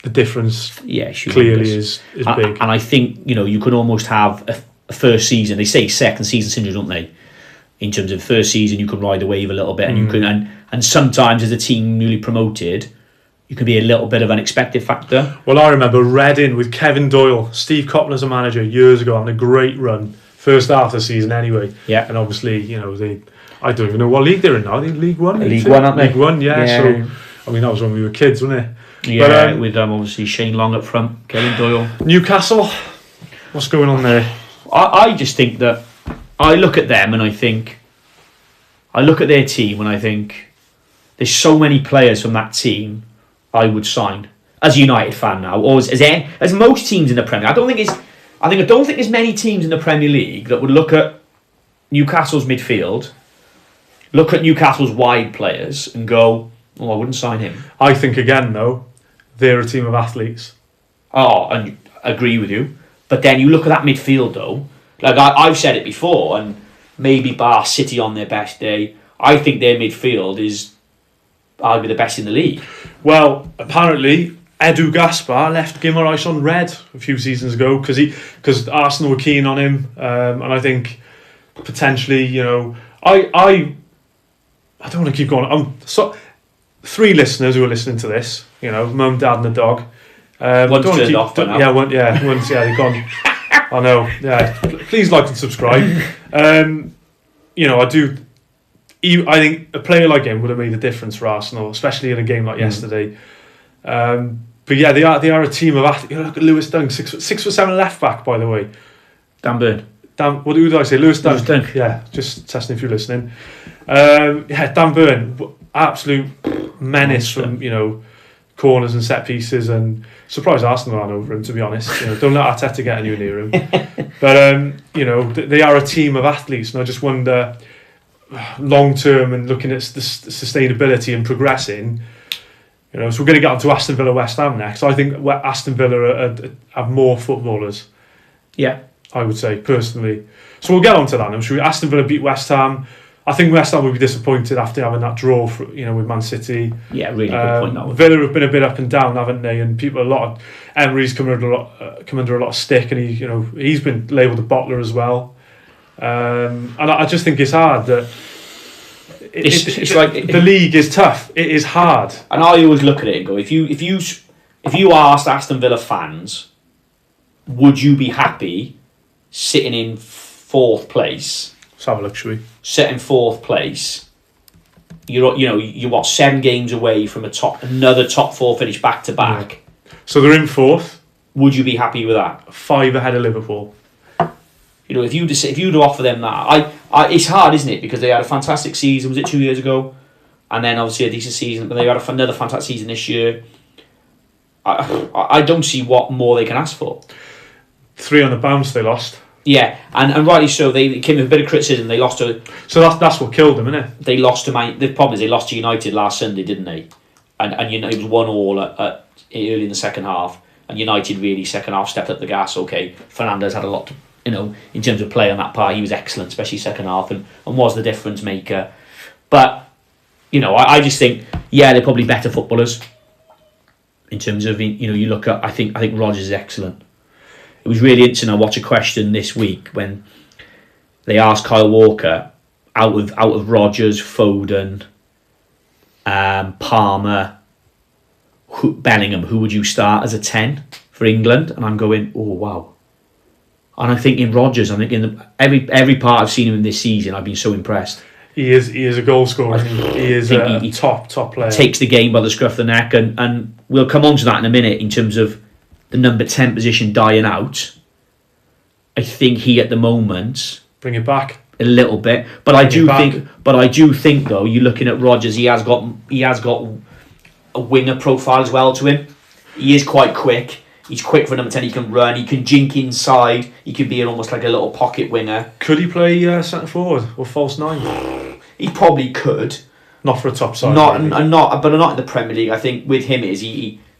the difference clearly is big. And I think, you could almost have a first season. They say second season syndrome, don't they? In terms of first season, you can ride the wave a little bit, and you can, and sometimes as a team newly promoted, you can be a little bit of an unexpected factor. Well, I remember Reading with Kevin Doyle, Steve Coppell as a manager years ago, having a great run, first half of the season anyway. Yeah. And obviously, I don't even know what league they're in now. They're in League 1. League 1, aren't they? League 1, yeah. So, that was when we were kids, wasn't it? Yeah, but, with obviously Shane Long up front, Kevin Doyle. Newcastle, what's going on there? I just think that I look at them and I look at their team and I think there's so many players from that team I would sign as a United fan now, or as most teams in the Premier League. I don't think there's many teams in the Premier League that would look at Newcastle's midfield, look at Newcastle's wide players and go, Oh, I wouldn't sign him. I think again though, they're a team of athletes. Oh, and I agree with you. But then you look at that midfield though. Like I've said it before, and maybe bar City on their best day, I think their midfield is arguably the best in the league. Well, apparently Edu Gaspar left Guimaraes on red a few seasons ago because Arsenal were keen on him, and I think potentially, I don't want to keep going. So 3 listeners who are listening to this, mum, dad, and a dog. One's turned off by now. One's they've gone. I know. Yeah, please like and subscribe. I do. I think a player like him would have made a difference for Arsenal, especially in a game like yesterday. But yeah, they are a team of athletes. Look at Lewis Dunk, 6'7" left back, by the way. Dan Burn. Who did I say? Lewis Dunk. Lewis Dunk. Yeah, just testing if you're listening. Dan Burn, absolute menace from corners and set pieces, and surprised Arsenal aren't over him, to be honest. Don't let Arteta get anywhere near him. But they are a team of athletes, and I just wonder, long term and looking at the sustainability and progressing. So we're going to get onto Aston Villa West Ham next. I think Aston Villa have more footballers. Yeah, I would say personally. So we'll get onto that now. Aston Villa beat West Ham. I think West Ham will be disappointed after having that draw, with Man City. Yeah, really good point. That Villa have been a bit up and down, haven't they? And Emery's come under a lot of stick, and he's been labelled a bottler as well. And I just think it's hard that it's like the league is tough. It is hard. And I always look at it and go, if you asked Aston Villa fans, would you be happy sitting in 4th place? Let's have a look, shall we? Sitting 4th place. You're 7 games away from another top 4 finish back to back. So they're in 4th. Would you be happy with that? 5 ahead of Liverpool. If you'd offer them that, it's hard, isn't it? Because they had a fantastic season. Was it 2 years ago? And then obviously a decent season, but they had another fantastic season this year. I don't see what more they can ask for. 3 on the bounce they lost. Yeah, and rightly so. They came with a bit of criticism. They lost to. So that's what killed them, isn't it? They lost to the problem is they lost to United last Sunday, didn't they? And it was 1-1 at early in the second half. And United really second half stepped up the gas. Okay, Fernandes had a lot to, in terms of play on that part. He was excellent, especially second half, and was the difference maker. But I just think they're probably better footballers. In terms of you look at I think Rodgers is excellent. It was really interesting. I watched a question this week when they asked Kyle Walker out of Rodgers, Foden, Palmer, Bellingham, who would you start as a 10 for England? And I'm going, oh wow. And I'm thinking Rodgers. I'm thinking every part I've seen him in this season, I've been so impressed. He is a goal scorer. He is a top player. Takes the game by the scruff of the neck, and we'll come on to that in a minute in terms of the number 10 position dying out. I think he at the moment bring it back a little bit, but I do think though, you're looking at Rodgers, he has got a winger profile as well to him. He is quite quick. He's quick for number 10. He can run. He can jink inside. He could be almost like a little pocket winger. Could he play centre forward or false 9? He probably could. Not for a top side. Not in the Premier League. I think with him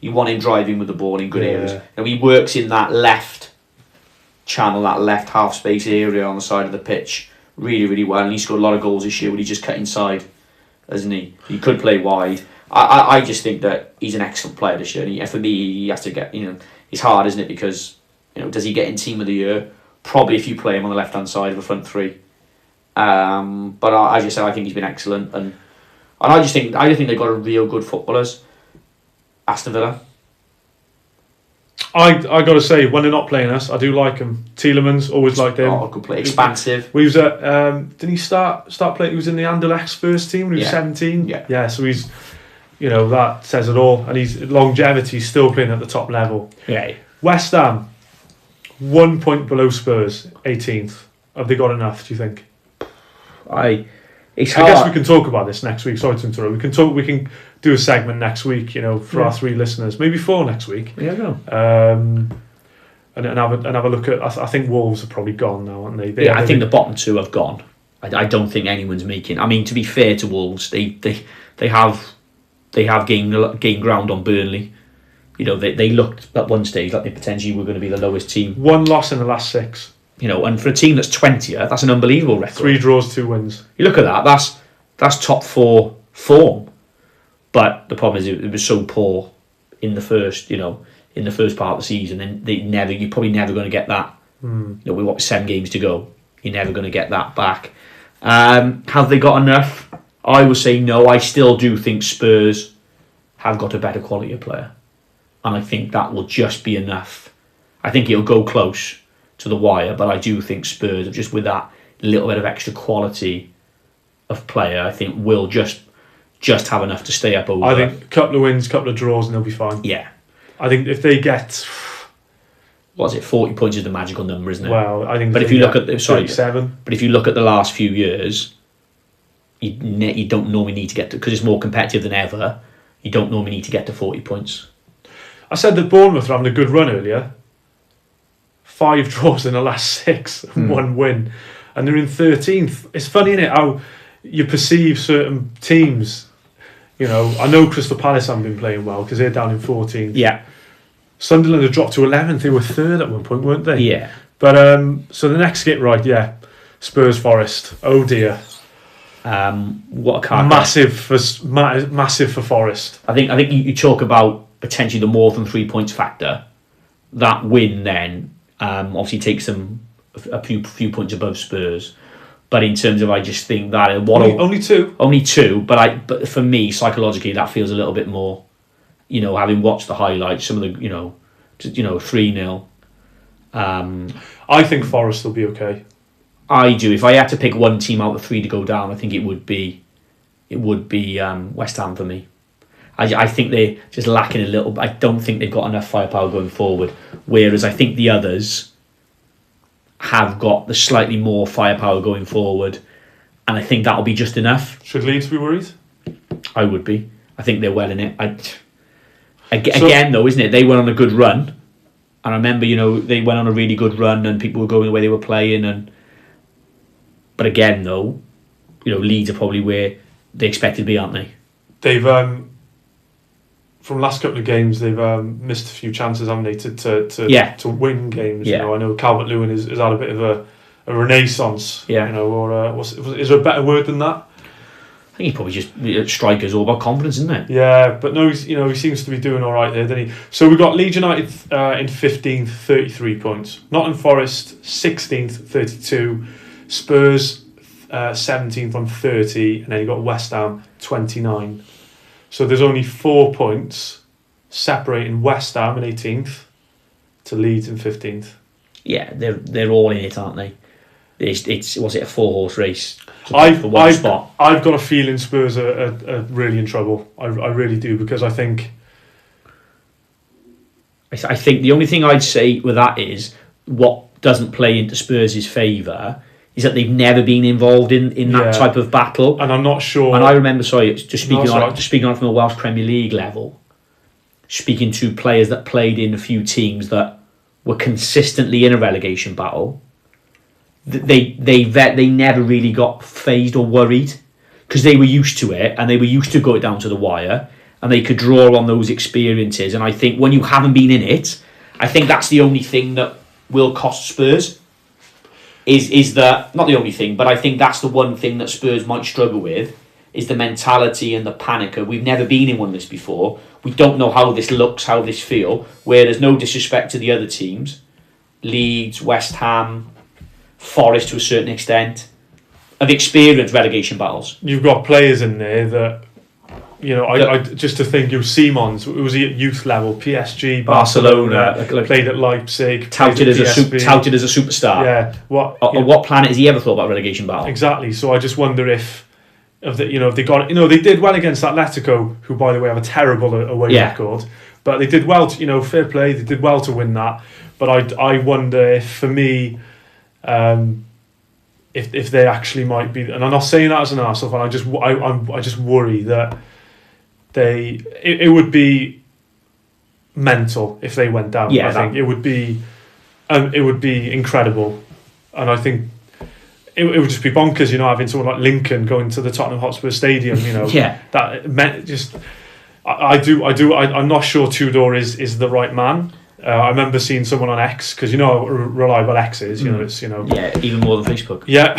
you want him driving with the ball in good areas. And he works in that left channel, that left half space area on the side of the pitch really, really well. And he scored a lot of goals this year when he just cut inside, hasn't he? He could play wide. I just think that he's an excellent player this year. And for me, he has to get, it's hard, isn't it? Because, does he get in team of the year? Probably if you play him on the left-hand side of the front 3. But I just say I think he's been excellent. And I just think they've got a real good footballers. Aston Villa. I got to say, when they're not playing us, I do like him. Tielemans, always liked him. Oh, good play. Expansive. We was at, didn't he start playing? He was in the Anderlecht's first team when he was 17. Yeah, so he's, that says it all. And his longevity, still playing at the top level. Yeah. West Ham, 1 point below Spurs, 18th. Have they got enough, do you think? I guess we can talk about this next week. Sorry to interrupt. We can do a segment next week, for our 3 listeners, maybe 4 next week. Yeah, no. And have a look at. I think Wolves are probably gone now, aren't they? I think the bottom 2 have gone. I don't think anyone's making. I mean, to be fair to Wolves, they have they have gained ground on Burnley. You know, they looked at one stage like they potentially were going to be the lowest team. 1 loss in the last 6. You know, and for a team that's 20th, that's an unbelievable record. 3 draws, 2 wins. You look at that, that's top 4 form. But the problem is it was so poor in the first part of the season, and you're probably never going to get that. You know, we've got 7 games to go. You're never going to get that back. Have they got enough? I would say no. I still do think Spurs have got a better quality of player, and I think that will just be enough. I think it'll go close to the wire, but I do think Spurs, just with that little bit of extra quality of player, I think will just have enough to stay up over. I think a couple of wins, couple of draws, and they'll be fine. Yeah. I think if they get... What is it? 40 points is the magical number, isn't it? Well, I think... But if you look at... 37. But if you look at the last few years, you don't normally need to get to... Because it's more competitive than ever, you don't normally need to get to 40 points. I said that Bournemouth are having a good run earlier. 5 draws in the last 6 and 1 win. And they're in 13th. It's funny, isn't it, how you perceive certain teams. You know, I know Crystal Palace haven't been playing well because they're down in 14th. Yeah. Sunderland have dropped to 11th. They were 3rd at one point, weren't they? Yeah. But so the next skip, right, yeah. Spurs Forest. Oh dear. What a card. Massive for Forest. I think you talk about potentially the more than 3 points factor. That win then obviously takes them a few points above Spurs. But in terms of, I just think that only 2. Only 2, but for me psychologically that feels a little bit more. You know, having watched the highlights, some of the 3-0. I think Forest will be okay. I do. If I had to pick one team out of 3 to go down, I think it would be West Ham for me. I think they're just lacking a little. I don't think they've got enough firepower going forward. Whereas I think the others have got the slightly more firepower going forward, and I think that'll be just enough. Should Leeds be worried? I would be. I think they're well in it. Again, though, isn't it? They went on a good run, and I remember, they went on a really good run, and people were going the way they were playing. But again, though, Leeds are probably where they expected to be, aren't they? They've from the last couple of games, they've missed a few chances, haven't they, to win games. Yeah. I know Calvert-Lewin has had a bit of a renaissance. Yeah. Or is there a better word than that? I think he probably just strikers all about confidence, isn't it? Yeah, but no, he seems to be doing all right there, doesn't he? So we've got Leeds United in 15th, 33 points. Nottingham Forest 16th, 32. Spurs 17th on 30, and then you've got West Ham 29. So there's only 4 points separating West Ham in 18th to Leeds in 15th. Yeah, they're all in it, aren't they? It's was it a 4-horse race? For one spot. I've got a feeling Spurs are really in trouble. I really do, because I think the only thing I'd say with that is what doesn't play into Spurs' favour is that they've never been involved in that type of battle. And I'm not sure. And I remember, just speaking on it from a Welsh Premier League level, speaking to players that played in a few teams that were consistently in a relegation battle. They never really got fazed or worried because they were used to it, and they were used to going down to the wire, and they could draw on those experiences. And I think when you haven't been in it, I think that's the only thing that will cost Spurs. Is that not the only thing, but I think that's the one thing that Spurs might struggle with, is the mentality and the panic of, we've never been in one of this before. We don't know how this looks, how this feel. Where there's no disrespect to the other teams, Leeds, West Ham, Forest to a certain extent, have experienced relegation battles. You've got players in there that, I just to think, Simons, was he at youth level? PSG, Barcelona, played at Leipzig, touted as a superstar. Yeah. What planet has he ever thought about relegation battle? Exactly. So I just wonder if they got, they did well against Atletico, who by the way have a terrible away record, but they did well. Fair play. They did well to win that. But I wonder if, for me, if they actually might be, and I'm not saying that as an Arsenal fan. I just worry that it would be mental if they went down. I think it would be incredible, and I think it would just be bonkers. Having someone like Lincoln going to the Tottenham Hotspur Stadium. That meant just. I'm not sure Tudor is the right man. I remember seeing someone on X, because you know how reliable X is. You know, it's Yeah, even more than Facebook. Yeah.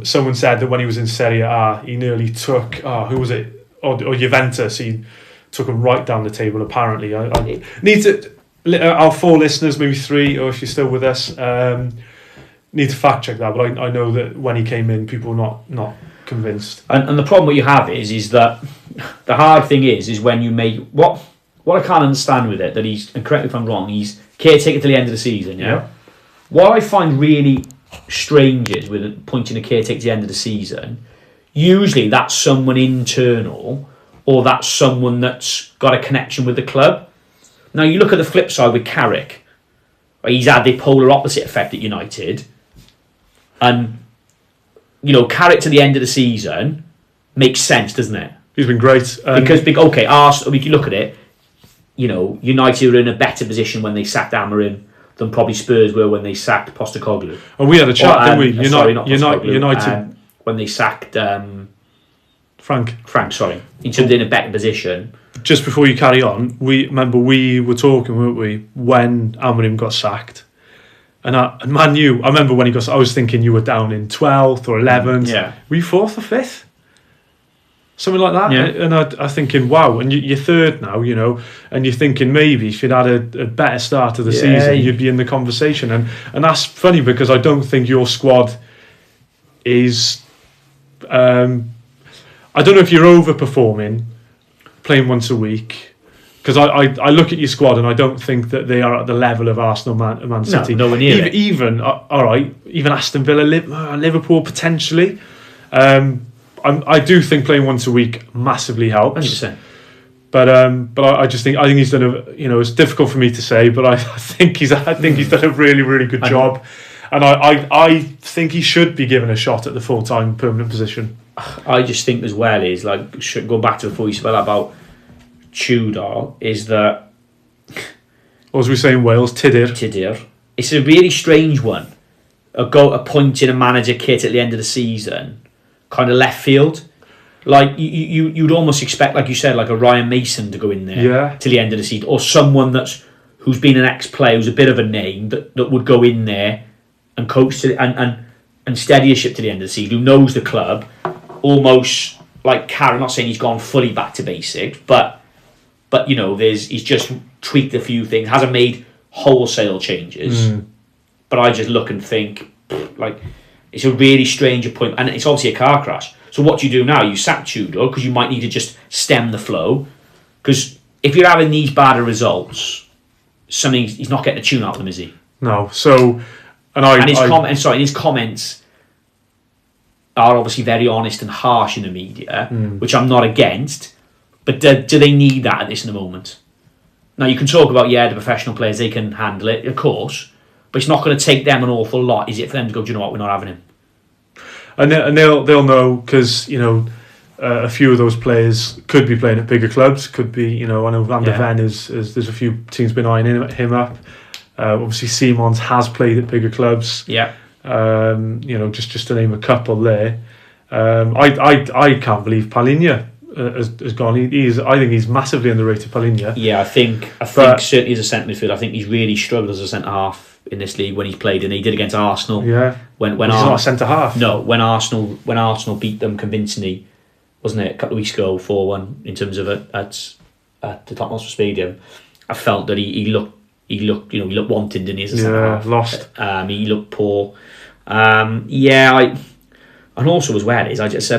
Someone said that when he was in Serie A, he nearly took who was it? Or Juventus. He took him right down the table. Apparently, I need to. Our 4 listeners, maybe 3, or if you're still with us, need to fact check that. But I know that when he came in, people were not convinced. And the problem what you have is that the hard thing is when you make what I can't understand with it, that he's, and correct me if I'm wrong, he's caretaker till the end of the season. Yeah. What I find really strange is with appointing a caretaker to the end of the season, usually that's someone internal, or that's someone that's got a connection with the club. Now you look at the flip side with Carrick. He's had the polar opposite effect at United. And, Carrick to the end of the season makes sense, doesn't it? He's been great. Because, Arsenal, if you look at it, United were in a better position when they sacked Amorim than probably Spurs were when they sacked Postecoglou. And we had a chat, didn't we? United. When they sacked Frank, sorry. In terms of in a better position. Just before you carry on, we were talking, weren't we, when Amorim got sacked. And Man U, I remember when he got, I was thinking you were down in 12th or 11th. Yeah. Were you 4th or 5th? Something like that. Yeah. And I'm thinking, wow, and you're 3rd now, and you're thinking maybe if you'd had a better start to the season, you'd be in the conversation. And that's funny, because I don't think your squad is... I don't know if you're overperforming, playing once a week, because I look at your squad and I don't think that they are at the level of Arsenal, Man City. No, nowhere near it. Even Aston Villa, Liverpool potentially. I do think playing once a week massively helps. 100%. But I just think he's done it's difficult for me to say, but I think he's done a really, really good job, and I think he should be given a shot at the full-time permanent position. I just think as well is, going back to before you spoke about Tudor, is that, or as we say in Wales, Tudur. It's a really strange one. Appointing a manager kit at the end of the season, kind of left field. Like you'd almost expect, like you said, like a Ryan Mason to go in there till the end of the season, or someone who's been an ex-player, who's a bit of a name that would go in there and coach and steady a ship to the end of the season, who knows the club, almost like Karen. I'm not saying he's gone fully back to basics, but he's just tweaked a few things, hasn't made wholesale changes. But I just look and think, it's a really strange appointment, and it's obviously a car crash. So what do you do now? You sack Tudor because you might need to just stem the flow. Because if you're having these bad results, he's not getting a tune out of them, is he? No. So, his comments are obviously very honest and harsh in the media, which I'm not against. But do they need that at this in the moment? Now you can talk about the professional players, they can handle it, of course, but it's not going to take them an awful lot, is it, for them to go, do you know what, we're not having him? And they'll know, because a few of those players could be playing at bigger clubs. Could be, I know Van der Ven is there's a few teams been eyeing him up. Obviously, Simons has played at bigger clubs. Yeah. Just to name a couple there. I can't believe Palhinha has gone. I think he's massively underrated, Palhinha. Yeah, I think certainly as a centre midfielder, I think he's really struggled as a centre half in this league when he's played, and he did against Arsenal. Yeah. When he's not a centre half. No, when Arsenal beat them convincingly, wasn't it, a couple of weeks ago, 4-1 in terms of at the Tottenham Hotspur Stadium. I felt that he looked wanting, didn't he, as a centre half. Lost. He looked poor. And also as well is it's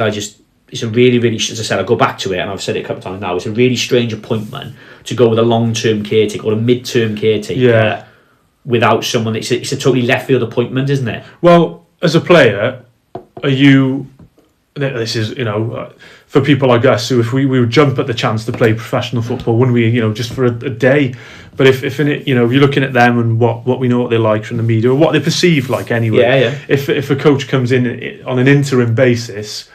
a really, really, as I said, I go back to it and I've said it a couple of times now, it's a really strange appointment to go with a long-term caretaker or a mid-term caretaker without someone. It's a totally left field appointment, isn't it? Well, as a player, are you... This is, for people like us, who if we would jump at the chance to play professional football, wouldn't we, just for a day? But if in it, you're looking at them and what we know what they're like from the media, or what they perceive like anyway. Yeah. If a coach comes in on an interim basis,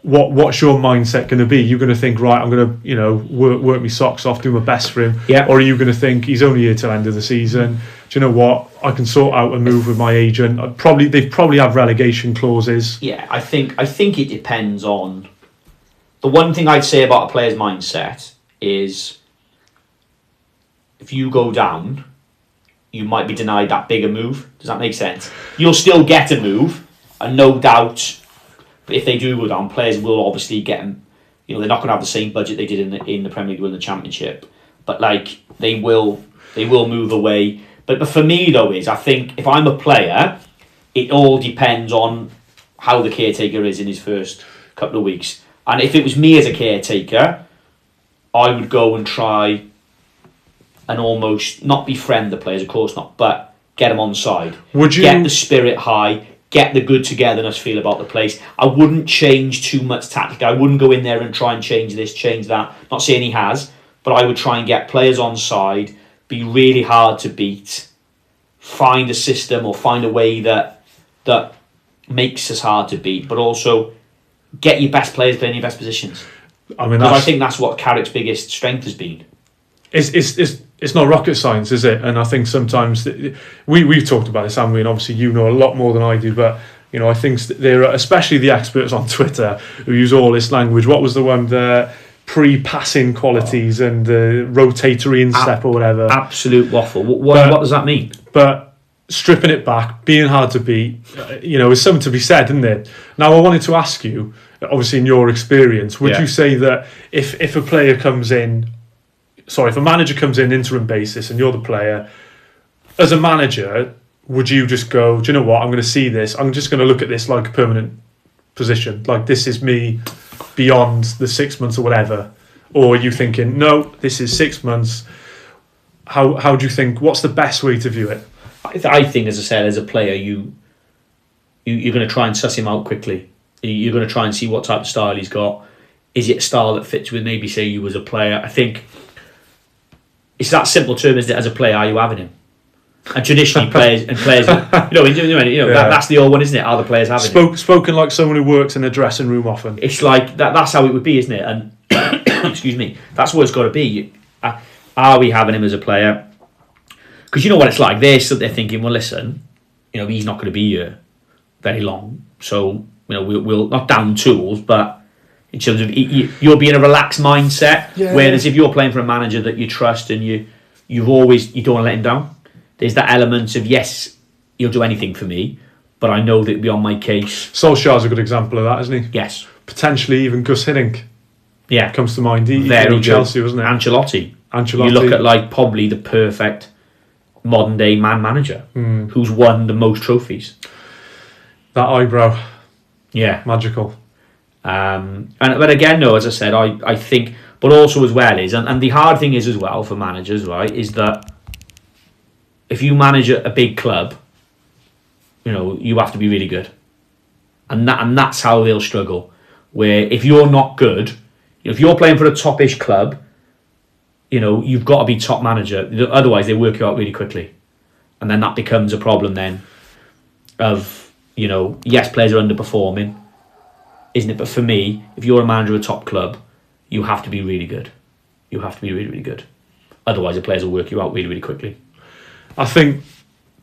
what's your mindset going to be? You're going to think, right, I'm going to work my socks off, do my best for him, or are you going to think he's only here till end of the season? Do you know what? I can sort out a move with my agent. They probably have relegation clauses. Yeah, I think it depends on the one thing I'd say about a player's mindset is if you go down, you might be denied that bigger move. Does that make sense? You'll still get a move, and no doubt, but if they do go down, players will obviously get them. You know, they're not going to have the same budget they did in the Premier League or in the Championship, but like they will move away. But for me though, I think if I'm a player, it all depends on how the caretaker is in his first couple of weeks. And if it was me as a caretaker, I would go and try and almost not befriend the players, of course not, but get them on side. Would you get the spirit high, get the good togetherness feel about the place? I wouldn't change too much tactic. I wouldn't go in there and try and change this, change that. Not saying he has, but I would try and get players on side, be really hard to beat, find a system or find a way that makes us hard to beat, but also get your best players playing your best positions. I mean, I think that's what Carrick's biggest strength has been. It's not rocket science, is it? And I think sometimes we've talked about this, haven't we? And obviously you know a lot more than I do, but you know I think there are, especially the experts on Twitter who use all this language. What was the one, the pre-passing qualities and the rotatory instep or whatever? Absolute waffle. What does that mean? But stripping it back, being hard to beat, you know, is something to be said, isn't it? Now I wanted to ask you, obviously in your experience, would you say that if a player comes in, if a manager comes in interim basis and you're the player, as a manager, would you just go, do you know what, I'm going to see this, I'm just going to look at this like a permanent position, like this is me beyond the 6 months or whatever? Or are you thinking, no, this is 6 months? How do you think, what's the best way to view it? I think, as I said, as a player, you're going to try and suss him out quickly. You're going to try and see what type of style he's got. Is it a style that fits with maybe, say, you as a player? I think it's that simple term, isn't it? As a player, are you having him? And traditionally, players, that's the old one, isn't it? Are the players having him? Spoken like someone who works in a dressing room often. It's like that's how it would be, isn't it? And excuse me, that's what it's got to be. Are we having him as a player? Because you know what it's like. They're thinking, well, listen, you know, he's not going to be here very long, so you know, we'll not down tools, but in terms of you'll be in a relaxed mindset. Yeah. Whereas if you're playing for a manager that you trust and you don't want to let him down, there's that element of, yes, he'll do anything for me, but I know that he'll be on my case. Solskjaer's a good example of that, isn't he? Yes. Potentially even Gus Hiddink. Yeah, comes to mind. Very Chelsea, wasn't it? Ancelotti. You look at like probably the perfect modern day man manager who's won the most trophies. That eyebrow, magical. But again, no, as I said, I think, but also as well is, and the hard thing is as well for managers, right, is that if you manage a big club, you know, you have to be really good, and that's how they'll struggle. Where if you're not good, if you're playing for a top-ish club, you know, you've got to be top manager. Otherwise, they work you out really quickly. And then that becomes a problem then of, you know, yes, players are underperforming, isn't it? But for me, if you're a manager of a top club, you have to be really good. You have to be really, really good. Otherwise, the players will work you out really, really quickly. I think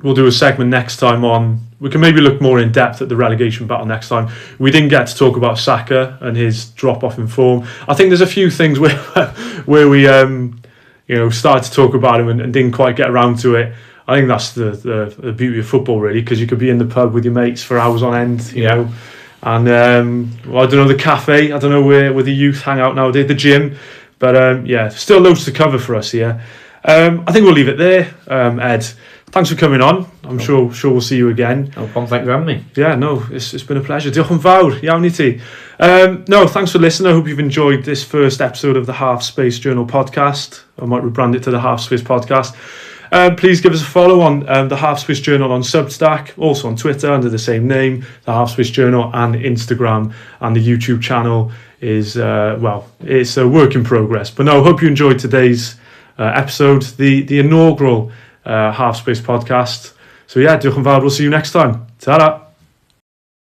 we'll do a segment next time on... We can maybe look more in depth at the relegation battle next time. We didn't get to talk about Saka and his drop-off in form. I think there's a few things where we started to talk about him and didn't quite get around to it. I think that's the beauty of football, really, because you could be in the pub with your mates for hours on end, you know. And, I don't know, the cafe, I don't know where the youth hang out nowadays, the gym. But, still loads to cover for us here. I think we'll leave it there, Ed. Thanks for coming on. I'm sure we'll see you again. No problem, thanks for having me. Yeah, no, it's been a pleasure. Diolch yn fawr, iawn i ti. No, thanks for listening. I hope you've enjoyed this first episode of the Half Space Journal podcast. I might rebrand it to the Half Space podcast. Please give us a follow on the Half Space Journal on Substack, also on Twitter under the same name, the Half Space Journal, and Instagram. And the YouTube channel is, it's a work in progress. But no, I hope you enjoyed today's episode, the inaugural Half Space podcast. So yeah, diolch yn fawr. We'll see you next time. Ta-ra.